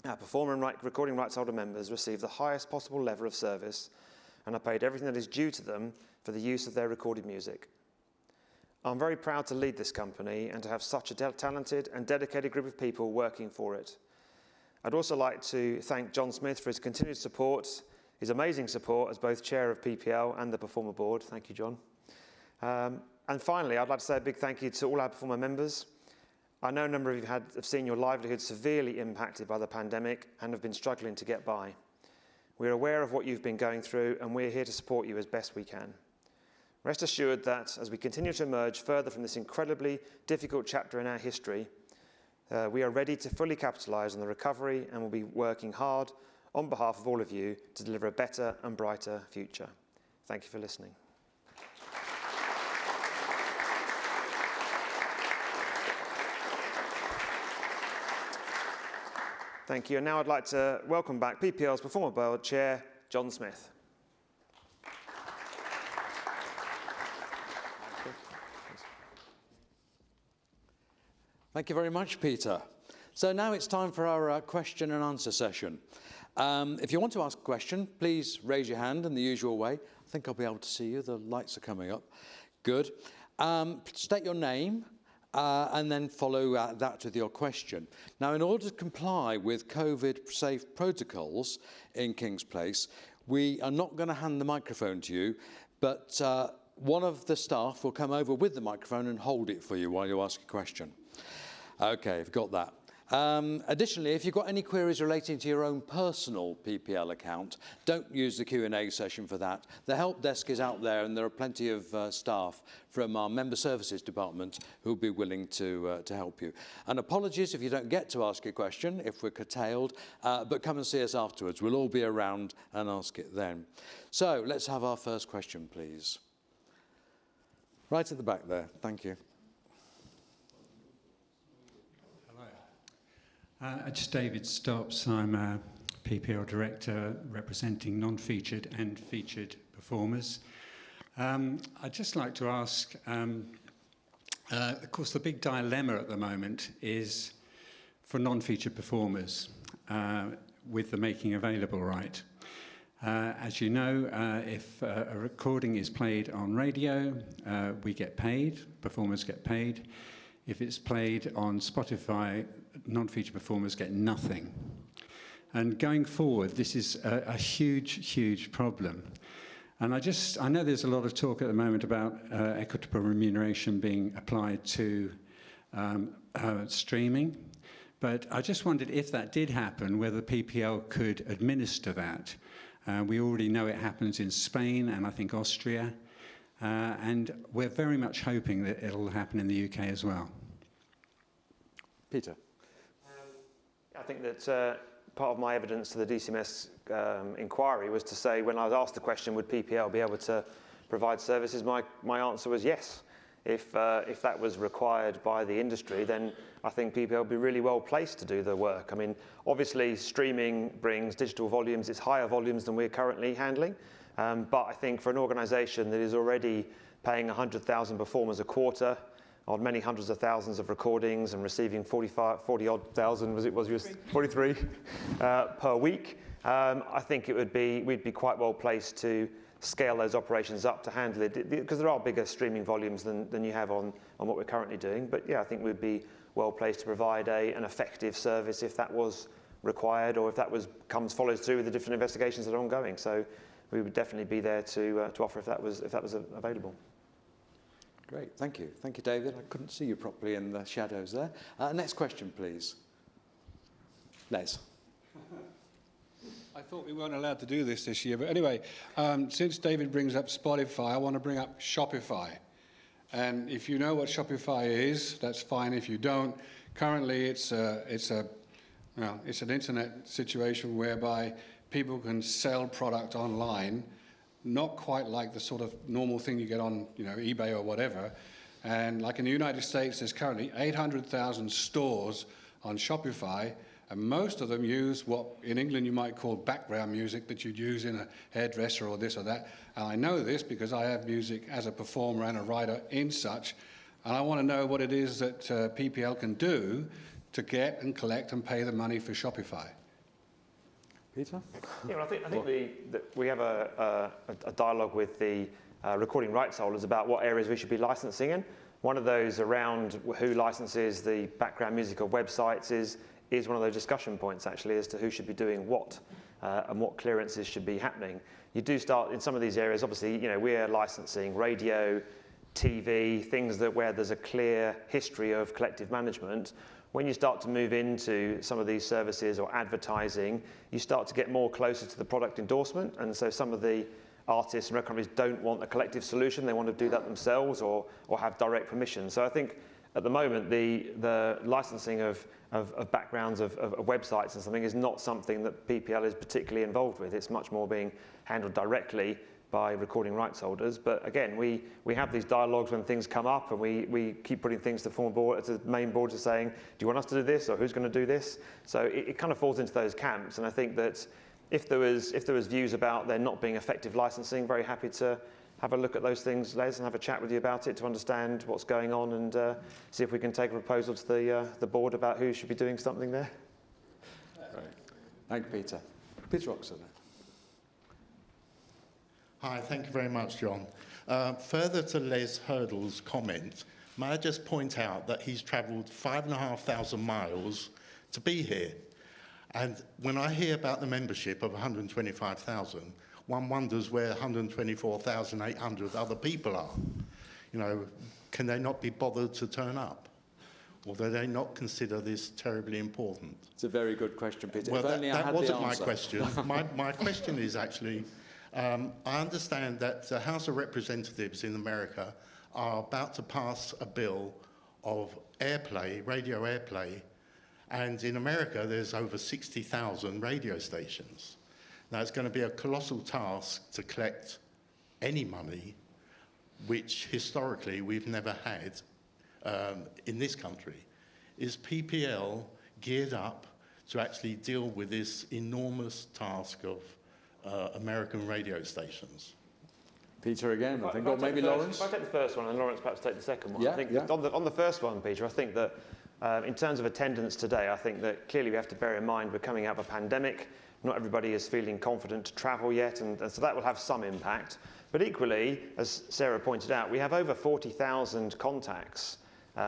our performer and recording rights holder members receive the highest possible level of service and are paid everything that is due to them for the use of their recorded music. I'm very proud to lead this company and to have such a talented and dedicated group of people working for it. I'd also like to thank John Smith for his continued support, his amazing support as both chair of PPL and the Performer Board. Thank you, John. And finally, I'd like to say a big thank you to all our performer members. I know a number of you have seen your livelihood severely impacted by the pandemic and have been struggling to get by. We're aware of what you've been going through and we're here to support you as best we can. Rest assured that as we continue to emerge further from this incredibly difficult chapter in our history, we are ready to fully capitalise on the recovery and will be working hard on behalf of all of you to deliver a better and brighter future. Thank you for listening. Thank you. And now I'd like to welcome back PPL's Performer Board Chair, John Smith. Thank you very much, Peter. So now it's time for our question and answer session. If you want to ask a question, please raise your hand in the usual way. I think I'll be able to see you. The lights are coming up. Good. State your name. And then follow that with your question. Now, in order to comply with COVID-safe protocols in King's Place, we are not going to hand the microphone to you, but one of the staff will come over with the microphone and hold it for you while you ask a question. Okay, I've got that. Additionally, if you've got any queries relating to your own personal PPL account, don't use the Q&A session for that. The help desk is out there and there are plenty of staff from our member services department who'll be willing to help you. And apologies if you don't get to ask a question, if we're curtailed, but come and see us afterwards. We'll all be around and ask it then. So let's have our first question, please. Right at the back there. Thank you. It's David Stops. I'm a PPL Director representing non-featured and featured performers. I'd just like to ask, of course, the big dilemma at the moment is for non-featured performers with the making available right. As you know, if a recording is played on radio, we get paid, performers get paid. If it's played on Spotify, non-featured performers get nothing. And going forward, this is a huge, huge problem. And I know there's a lot of talk at the moment about equitable remuneration being applied to streaming. But I just wondered if that did happen, whether PPL could administer that We already know it happens in Spain and I think Austria. And we're very much hoping that it'll happen in the UK as well. Peter. I think that part of my evidence to the DCMS inquiry was to say, when I was asked the question, would PPL be able to provide services, my answer was yes. If that was required by the industry, then I think PPL would be really well placed to do the work. I mean, obviously streaming brings digital volumes, it's higher volumes than we're currently handling. But I think for an organisation that is already paying 100,000 performers a quarter on many hundreds of thousands of recordings and receiving 40-odd thousand, was 43 per week, I think we'd be quite well placed to scale those operations up to handle it, because there are bigger streaming volumes than you have on what we're currently doing. But yeah, I think we'd be well placed to provide an effective service if that was required, or if that follows through with the different investigations that are ongoing. So we would definitely be there to offer if that was available. Great, thank you. Thank you, David. I couldn't see you properly in the shadows there. Next question, please. Les. I thought we weren't allowed to do this year, but anyway, since David brings up Spotify, I want to bring up Shopify. And if you know what Shopify is, that's fine. If you don't, currently it's an internet situation whereby people can sell product online, not quite like the sort of normal thing you get on, eBay or whatever. And like in the United States, there's currently 800,000 stores on Shopify, and most of them use what in England you might call background music that you'd use in a hairdresser or this or that. And I know this because I have music as a performer and a writer in such, and I want to know what it is that PPL can do to get and collect and pay the money for Shopify. Peter? Yeah, well, I think we have a dialogue with the recording rights holders about what areas we should be licensing in. One of those around who licenses the background music of websites is one of those discussion points, actually, as to who should be doing what and what clearances should be happening. You do start in some of these areas, obviously, we're licensing radio, TV, things where there's a clear history of collective management. When you start to move into some of these services or advertising, you start to get more closer to the product endorsement. And so some of the artists and record companies don't want a collective solution. They want to do that themselves or have direct permission. So I think at the moment, the licensing of backgrounds of websites and something is not something that PPL is particularly involved with. It's much more being handled directly by recording rights holders. But again, we have these dialogues when things come up, and we keep putting things to the former board, to the main board, just saying, do you want us to do this, or who's going to do this? So it kind of falls into those camps. And I think that if there was views about there not being effective licensing, very happy to have a look at those things, Les, and have a chat with you about it to understand what's going on, and see if we can take a proposal to the board about who should be doing something there. Right. Thank you, Peter. Peter Oxford. Hi, thank you very much, John. Further to Les Hurdle's comment, may I just point out that he's travelled 5,500 miles to be here. And when I hear about the membership of 125,000, one wonders where 124,800 other people are. Can they not be bothered to turn up? Or do they not consider this terribly important? It's a very good question, Peter. Well, if only that I had wasn't the my answer. question. My question is actually, I understand that the House of Representatives in America are about to pass a bill of airplay, radio airplay, and in America there's over 60,000 radio stations. Now, it's going to be a colossal task to collect any money, which historically we've never had in this country. Is PPL geared up to actually deal with this enormous task of American radio stations? Peter again, I think, or maybe Lawrence? If I take the first one and Lawrence perhaps take the second one. Yeah, I think yeah. on the first one, Peter, I think that in terms of attendance today, I think that clearly we have to bear in mind we're coming out of a pandemic. Not everybody is feeling confident to travel yet, and so that will have some impact. But equally, as Sarah pointed out, we have over 40,000 contacts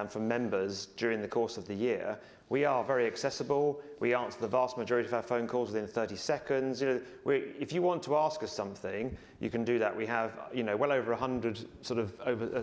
from members during the course of the year. We are very accessible. We answer the vast majority of our phone calls within 30 seconds. If you want to ask us something, you can do that. We have, well over 100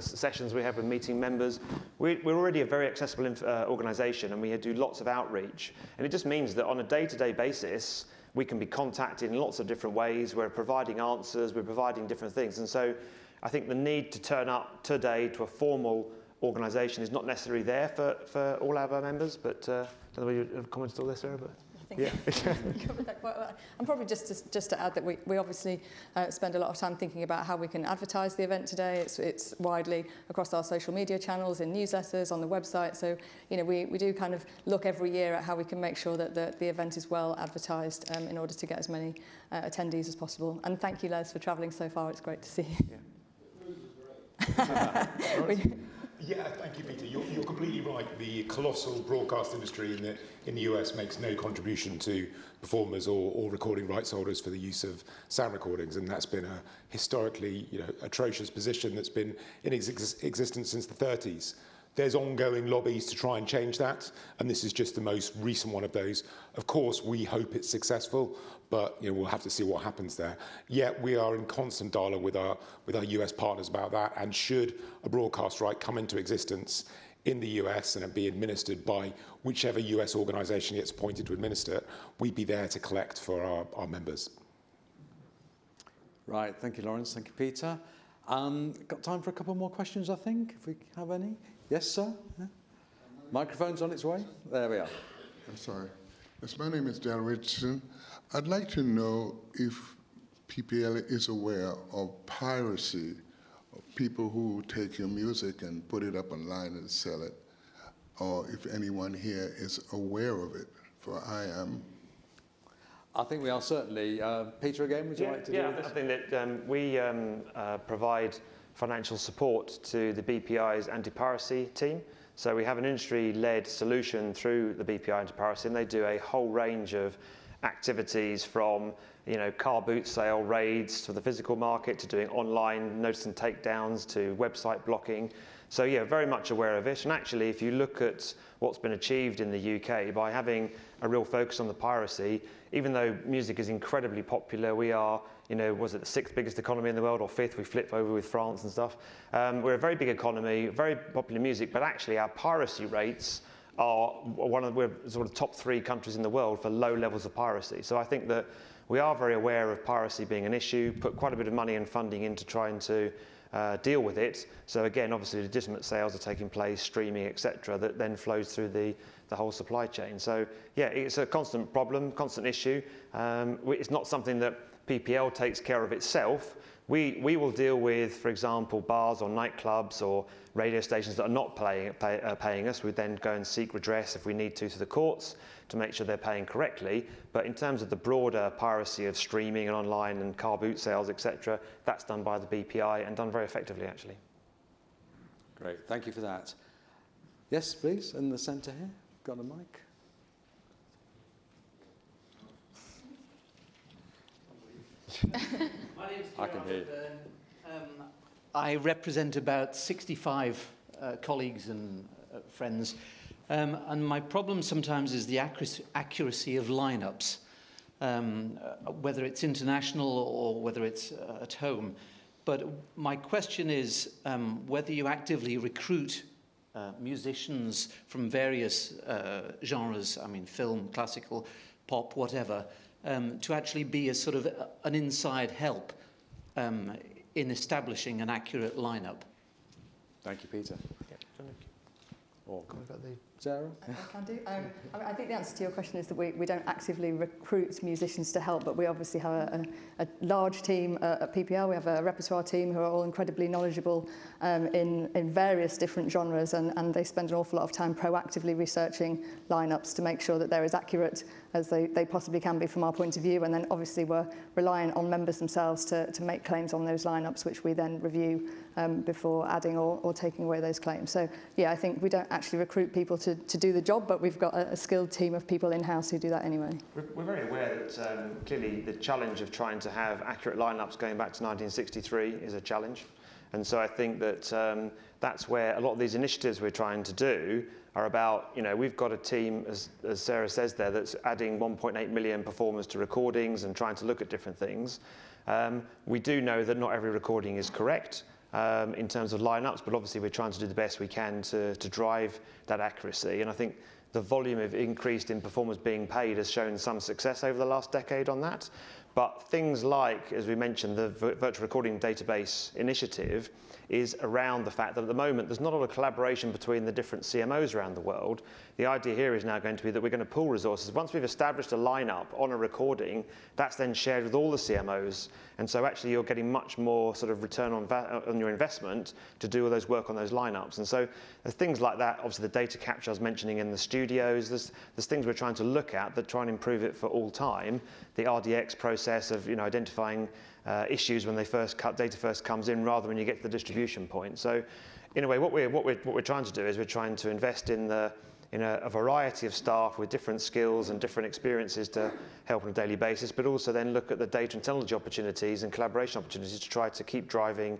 sessions we have with meeting members. We're already a very accessible organisation, and we do lots of outreach. And it just means that on a day-to-day basis, we can be contacted in lots of different ways. We're providing answers, we're providing different things. And so I think the need to turn up today to a formal organisation is not necessarily there for all our members, but I don't know whether you have comments to all this, Sarah, but... I think you covered that quite well. And probably just to add that we obviously spend a lot of time thinking about how we can advertise the event today. It's widely across our social media channels, in newsletters, on the website. So, you know, we do kind of look every year at how we can make sure that the event is well advertised in order to get as many attendees as possible. And thank you, Les, for travelling so far. It's great to see you. Yeah. Yeah, thank you, Peter. You're completely right. The colossal broadcast industry in the US makes no contribution to performers or recording rights holders for the use of sound recordings, and that's been a historically, atrocious position that's been in existence since the 30s. There's ongoing lobbies to try and change that, and this is just the most recent one of those. Of course, we hope it's successful, but we'll have to see what happens there. Yet we are in constant dialogue with our US partners about that, and should a broadcast right come into existence in the US and be administered by whichever US organisation gets appointed to administer it, we'd be there to collect for our members. Right, thank you, Lawrence. Thank you, Peter. Got time for a couple more questions, I think, if we have any. Yes, sir? Yeah. Microphone's on its way. There we are. I'm sorry. Yes, my name is Dan Richardson. I'd like to know if PPL is aware of piracy, of people who take your music and put it up online and sell it, or if anyone here is aware of it, for I am. I think we are certainly. Peter, again, would you like to do this? I think that we provide financial support to the BPI's anti-piracy team. So we have an industry-led solution through the BPI anti-piracy, and they do a whole range of activities from car boot sale raids to the physical market, to doing online notice and takedowns, to website blocking. So yeah, very much aware of it. And actually, if you look at what's been achieved in the UK by having a real focus on the piracy, even though music is incredibly popular, we are, was it the 6th biggest economy in the world or 5th? We flip over with France and stuff. We're a very big economy, very popular music, but actually our piracy rates are we're sort of top 3 countries in the world for low levels of piracy. So I think that we are very aware of piracy being an issue, put quite a bit of money and funding into trying to deal with it. So again, obviously legitimate sales are taking place, streaming, etc., that then flows through the whole supply chain. So yeah, it's a constant problem, constant issue. It's not something that PPL takes care of itself. We will deal with, for example, bars or nightclubs or radio stations that are not paying us. We then go and seek redress if we need to the courts to make sure they're paying correctly. But in terms of the broader piracy of streaming and online and car boot sales, etc., that's done by the BPI and done very effectively, actually. Great, thank you for that. Yes, please, in the centre here. Got a mic? My name's I can hear you. I represent about 65 colleagues and friends, and my problem sometimes is the accuracy of lineups, whether it's international or whether it's at home. But my question is whether you actively recruit musicians from various genres, I mean film, classical, pop, whatever, to actually be a sort of an inside help in establishing an accurate lineup. Thank you, Peter. Or the Sarah? I can do. I think the answer to your question is that we don't actively recruit musicians to help, but we obviously have a large team at PPL. We have a repertoire team who are all incredibly knowledgeable in various different genres, and they spend an awful lot of time proactively researching lineups to make sure that they're as accurate as they possibly can be from our point of view. And then obviously we're relying on members themselves to make claims on those lineups, which we then review before adding or taking away those claims. So yeah, I think we don't actually recruit people to do the job, but we've got a skilled team of people in-house who do that anyway. We're very aware that clearly the challenge of trying to have accurate lineups going back to 1963 is a challenge. And so I think that that's where a lot of these initiatives we're trying to do are about, we've got a team, as Sarah says there, that's adding 1.8 million performers to recordings and trying to look at different things. We do know that not every recording is correct in terms of lineups, but obviously we're trying to do the best we can to drive that accuracy. And I think the volume of increased in performers being paid has shown some success over the last decade on that. But things like, as we mentioned, the virtual recording database initiative is around the fact that at the moment there's not a lot of collaboration between the different CMOs around the world. The idea here is now going to be that we're going to pool resources. Once we've established a lineup on a recording, that's then shared with all the CMOs. And so actually you're getting much more sort of return on your investment to do all those work on those lineups. And so there's things like that, obviously the data capture I was mentioning in the studios, there's things we're trying to look at that try and improve it for all time. The RDX process of identifying issues when data first comes in rather than when you get to the distribution point. So in a way, what we're trying to do is we're trying to invest in a variety of staff with different skills and different experiences to help on a daily basis, but also then look at the data and technology opportunities and collaboration opportunities to try to keep driving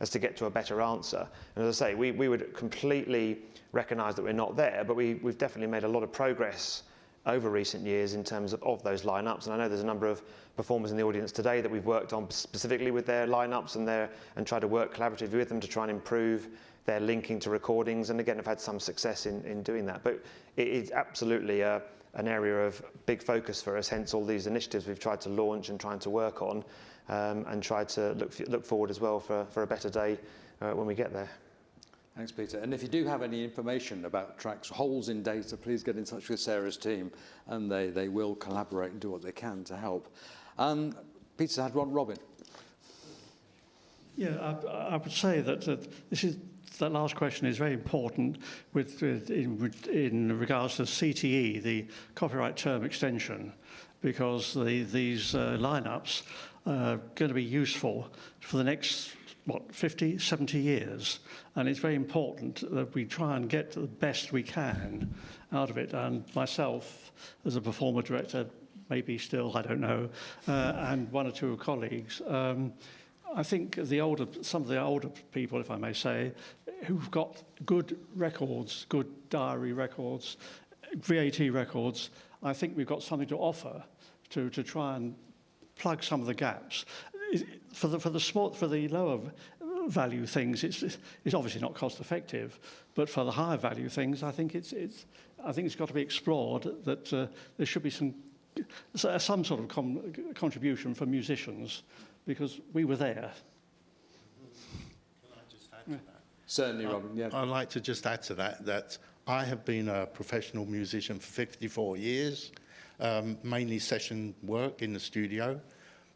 us to get to a better answer. And as I say, we would completely recognise that we're not there, but we've definitely made a lot of progress over recent years in terms of those lineups. And I know there's a number of performers in the audience today that we've worked on specifically with their lineups and tried to work collaboratively with them to try and improve their linking to recordings. And again, I've had some success in doing that. But it is absolutely an area of big focus for us, hence all these initiatives we've tried to launch and trying to work on, and try to look forward as well for a better day when we get there. Thanks, Peter. And if you do have any information about tracks, holes in data, please get in touch with Sarah's team, and they will collaborate and do what they can to help. Peter's had one. Robin. Yeah, I would say that that last question is very important in regards to CTE, the copyright term extension, because these lineups are going to be useful for the next 50, 70 years, and it's very important that we try and get the best we can out of it. And myself, as a performer director, maybe still, I don't know, and one or two colleagues, I think some of the older people, if I may say, who've got good records, good diary records, VAT records, I think we've got something to offer to try and plug some of the gaps. For the lower value things, it's obviously not cost effective, but for the higher value things, I think it's got to be explored that there should be some sort of contribution for musicians, because we were there. Can I just add to that? Certainly, Robin. Yeah. I'd like to just add to that I have been a professional musician for 54 years, mainly session work in the studio.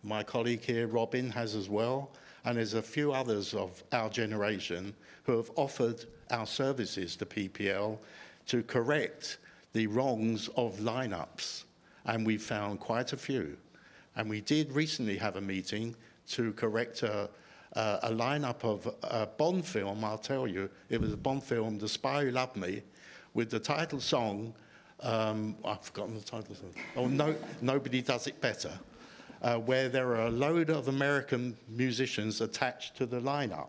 My colleague here, Robin, has as well, and there's a few others of our generation who have offered our services to PPL to correct the wrongs of lineups, and we've found quite a few. And we did recently have a meeting to correct a lineup of a Bond film. I'll tell you, it was a Bond film, The Spy Who Loved Me, with the title song, I've forgotten the title song. Oh, no, Nobody Does It Better. Where there are a load of American musicians attached to the lineup.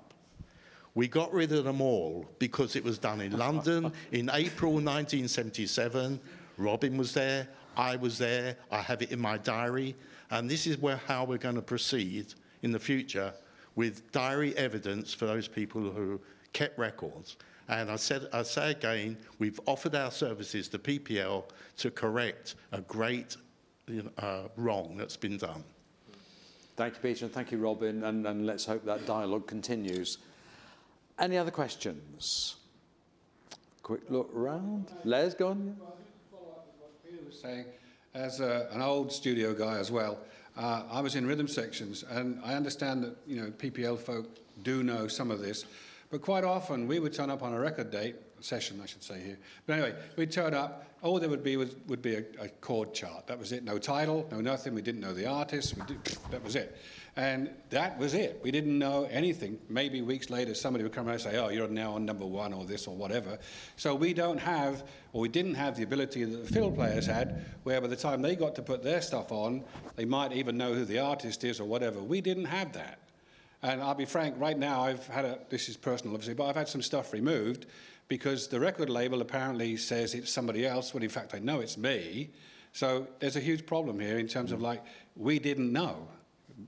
We got rid of them all because it was done in London in April 1977. Robin was there, I was there, I have it in my diary, and this is how we're going to proceed in the future with diary evidence for those people who kept records. And I say again, we've offered our services to PPL to correct a great wrong that's been done. Thank you, Peter, and thank you, Robin, and let's hope that dialogue continues. Any other questions? Quick look around. Les, go on. Well, I think to follow up with what Peter was saying, as an old studio guy as well, I was in rhythm sections, and I understand that PPL folk do know some of this, but quite often we would turn up on a record session, I should say here. But anyway, we'd turn up, all there would be a chord chart. That was it. No title, no nothing. We didn't know the artist. That was it. And that was it. We didn't know anything. Maybe weeks later, somebody would come around and say, oh, you're now on #1 or this or whatever. So we didn't have the ability that the fiddle players had, where by the time they got to put their stuff on, they might even know who the artist is or whatever. We didn't have that. And I'll be frank, right now, this is personal obviously, but I've had some stuff removed because the record label apparently says it's somebody else, when in fact I know it's me. So there's a huge problem here in terms of we didn't know.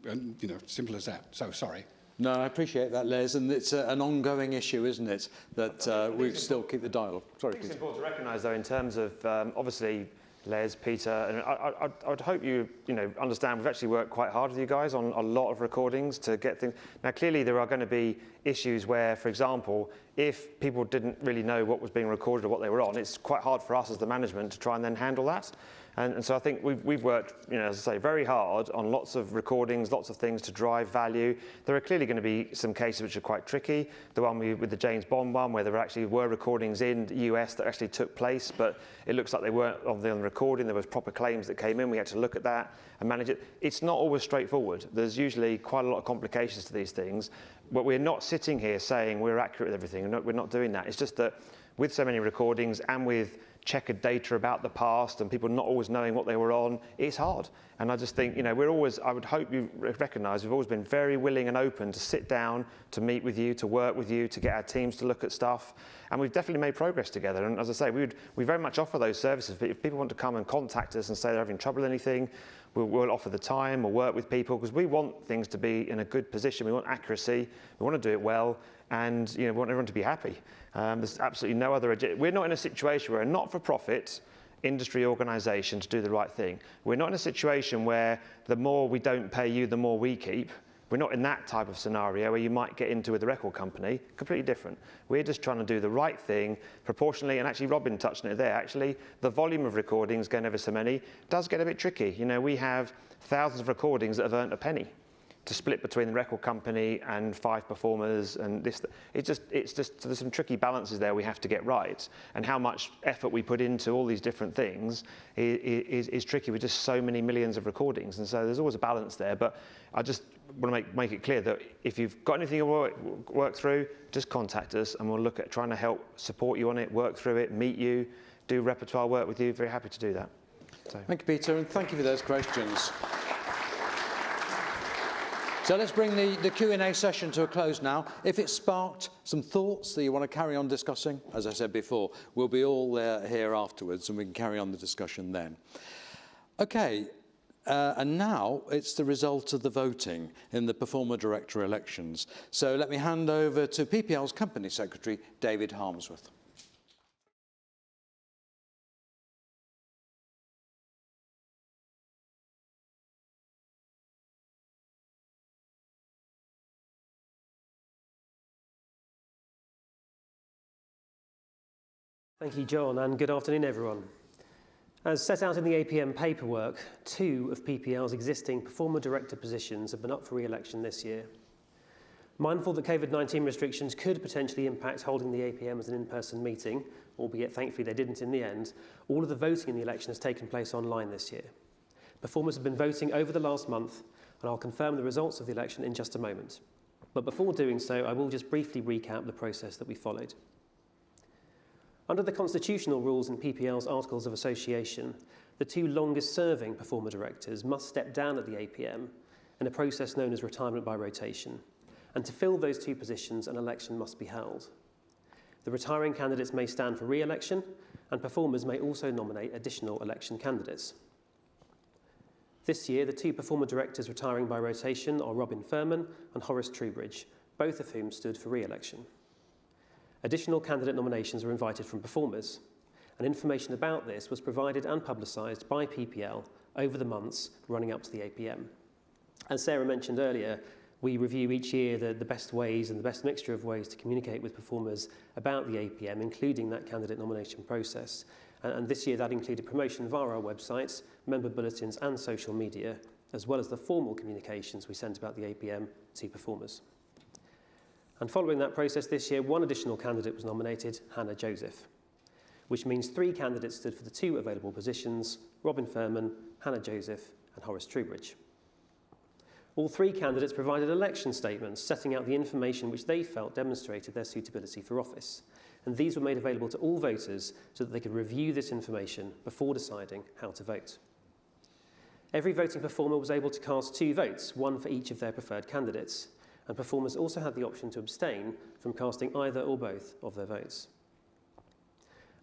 And, simple as that. So sorry. No, I appreciate that, Les, and it's an ongoing issue, isn't it, that we still keep the dialogue. Sorry, Peter. It's important to recognise, though, in terms of, obviously, Les, Peter, and I would hope you understand we've actually worked quite hard with you guys on a lot of recordings to get things. Now, clearly, there are going to be issues where, for example, if people didn't really know what was being recorded or what they were on, it's quite hard for us as the management to try and then handle that. And so I think we've worked, as I say, very hard on lots of recordings, lots of things to drive value. There are clearly going to be some cases which are quite tricky. The one with the James Bond one, where there actually were recordings in the US that actually took place, but it looks like they weren't on the recording. There was proper claims that came in. We had to look at that and manage it. It's not always straightforward. There's usually quite a lot of complications to these things. But we're not sitting here saying we're accurate with everything. We're not doing that. It's just that with so many recordings and with checkered data about the past and people not always knowing what they were on, it's hard. And I just think, we're always, I would hope you recognise, we've always been very willing and open to sit down, to meet with you, to work with you, to get our teams to look at stuff. And we've definitely made progress together. And as I say, we very much offer those services. But if people want to come and contact us and say they're having trouble with anything, we'll offer the time, we'll work with people, because we want things to be in a good position. We want accuracy, we want to do it well, and we want everyone to be happy. There's absolutely no other agenda. We're not in a situation where a not-for-profit industry organisation to do the right thing. We're not in a situation where the more we don't pay you, the more we keep. We're not in that type of scenario where you might get into with a record company. Completely different. We're just trying to do the right thing proportionally, and actually Robin touched on it there. Actually, the volume of recordings, going ever so many, does get a bit tricky. We have thousands of recordings that have earned a penny to split between the record company and 5 performers, and it's just there's some tricky balances there we have to get right, and how much effort we put into all these different things is tricky with just so many millions of recordings, and so there's always a balance there. But I just want to make it clear that if you've got anything to work through, just contact us and we'll look at trying to help support you on it, work through it, meet you, do repertoire work with you. Very happy to do that. So. Thank you, Peter, and thank you for those questions. So let's bring the Q&A session to a close now. If it sparked some thoughts that you want to carry on discussing, as I said before, we'll be all here afterwards and we can carry on the discussion then. Okay, and now it's the result of the voting in the Performer Director elections. So let me hand over to PPL's Company Secretary, David Harmsworth. Thank you, John, and good afternoon, everyone. As set out in the APM paperwork, 2 of PPL's existing Performer Director positions have been up for re-election this year. Mindful that COVID-19 restrictions could potentially impact holding the APM as an in-person meeting, albeit thankfully they didn't in the end, all of the voting in the election has taken place online this year. Performers have been voting over the last month, and I'll confirm the results of the election in just a moment. But before doing so, I will just briefly recap the process that we followed. Under the constitutional rules in PPL's Articles of Association, the 2 longest-serving Performer Directors must step down at the APM in a process known as retirement by rotation, and to fill those 2 positions, an election must be held. The retiring candidates may stand for re-election, and performers may also nominate additional election candidates. This year, the 2 Performer Directors retiring by rotation are Robin Furman and Horace Trubridge, both of whom stood for re-election. Additional candidate nominations were invited from performers, and information about this was provided and publicised by PPL over the months running up to the APM. As Sarah mentioned earlier, we review each year the best ways and the best mixture of ways to communicate with performers about the APM, including that candidate nomination process. And this year that included promotion via our websites, member bulletins and social media, as well as the formal communications we sent about the APM to performers. And following that process this year, 1 additional candidate was nominated, Hannah Joseph, which means 3 candidates stood for the 2 available positions, Robin Furman, Hannah Joseph and Horace Trubridge. All 3 candidates provided election statements setting out the information which they felt demonstrated their suitability for office, and these were made available to all voters so that they could review this information before deciding how to vote. Every voting performer was able to cast 2 votes, 1 for each of their preferred candidates, and performers also had the option to abstain from casting either or both of their votes.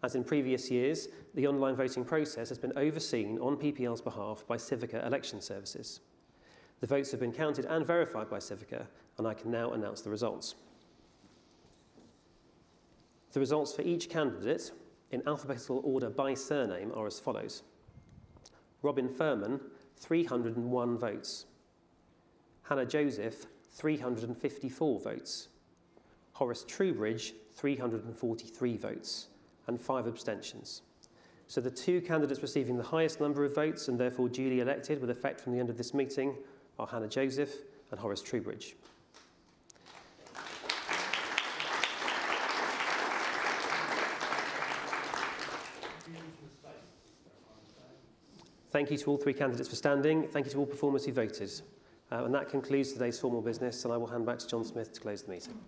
As in previous years, the online voting process has been overseen on PPL's behalf by Civica Election Services. The votes have been counted and verified by Civica, and I can now announce the results. The results for each candidate in alphabetical order by surname are as follows. Robin Furman, 301 votes. Hannah Joseph, 354 votes. Horace Truebridge, 343 votes, and 5 abstentions. So the 2 candidates receiving the highest number of votes and therefore duly elected with effect from the end of this meeting are Hannah Joseph and Horace Truebridge. Thank you to all 3 candidates for standing. Thank you to all performers who voted. And that concludes today's formal business, and I will hand back to John Smith to close the meeting.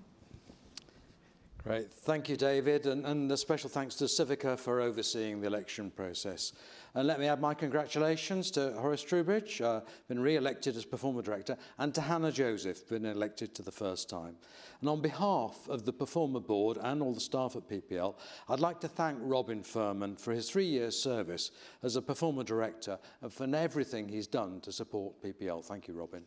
Great. Thank you, David, and a special thanks to Civica for overseeing the election process. And let me add my congratulations to Horace Truebridge, been re-elected as Performer Director, and to Hannah Joseph, been elected to the first time. And on behalf of the Performer Board and all the staff at PPL, I'd like to thank Robin Furman for his 3 years' service as a Performer Director and for everything he's done to support PPL. Thank you, Robin.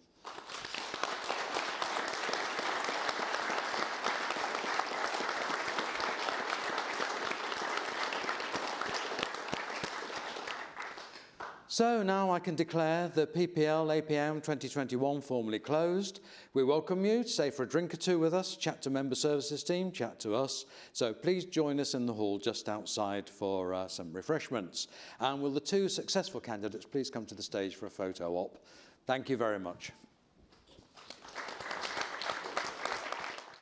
So now I can declare the PPL APM 2021 formally closed. We welcome you to stay for a drink or two with us, chat to member services team, chat to us. So please join us in the hall just outside for some refreshments. And will the 2 successful candidates please come to the stage for a photo op? Thank you very much.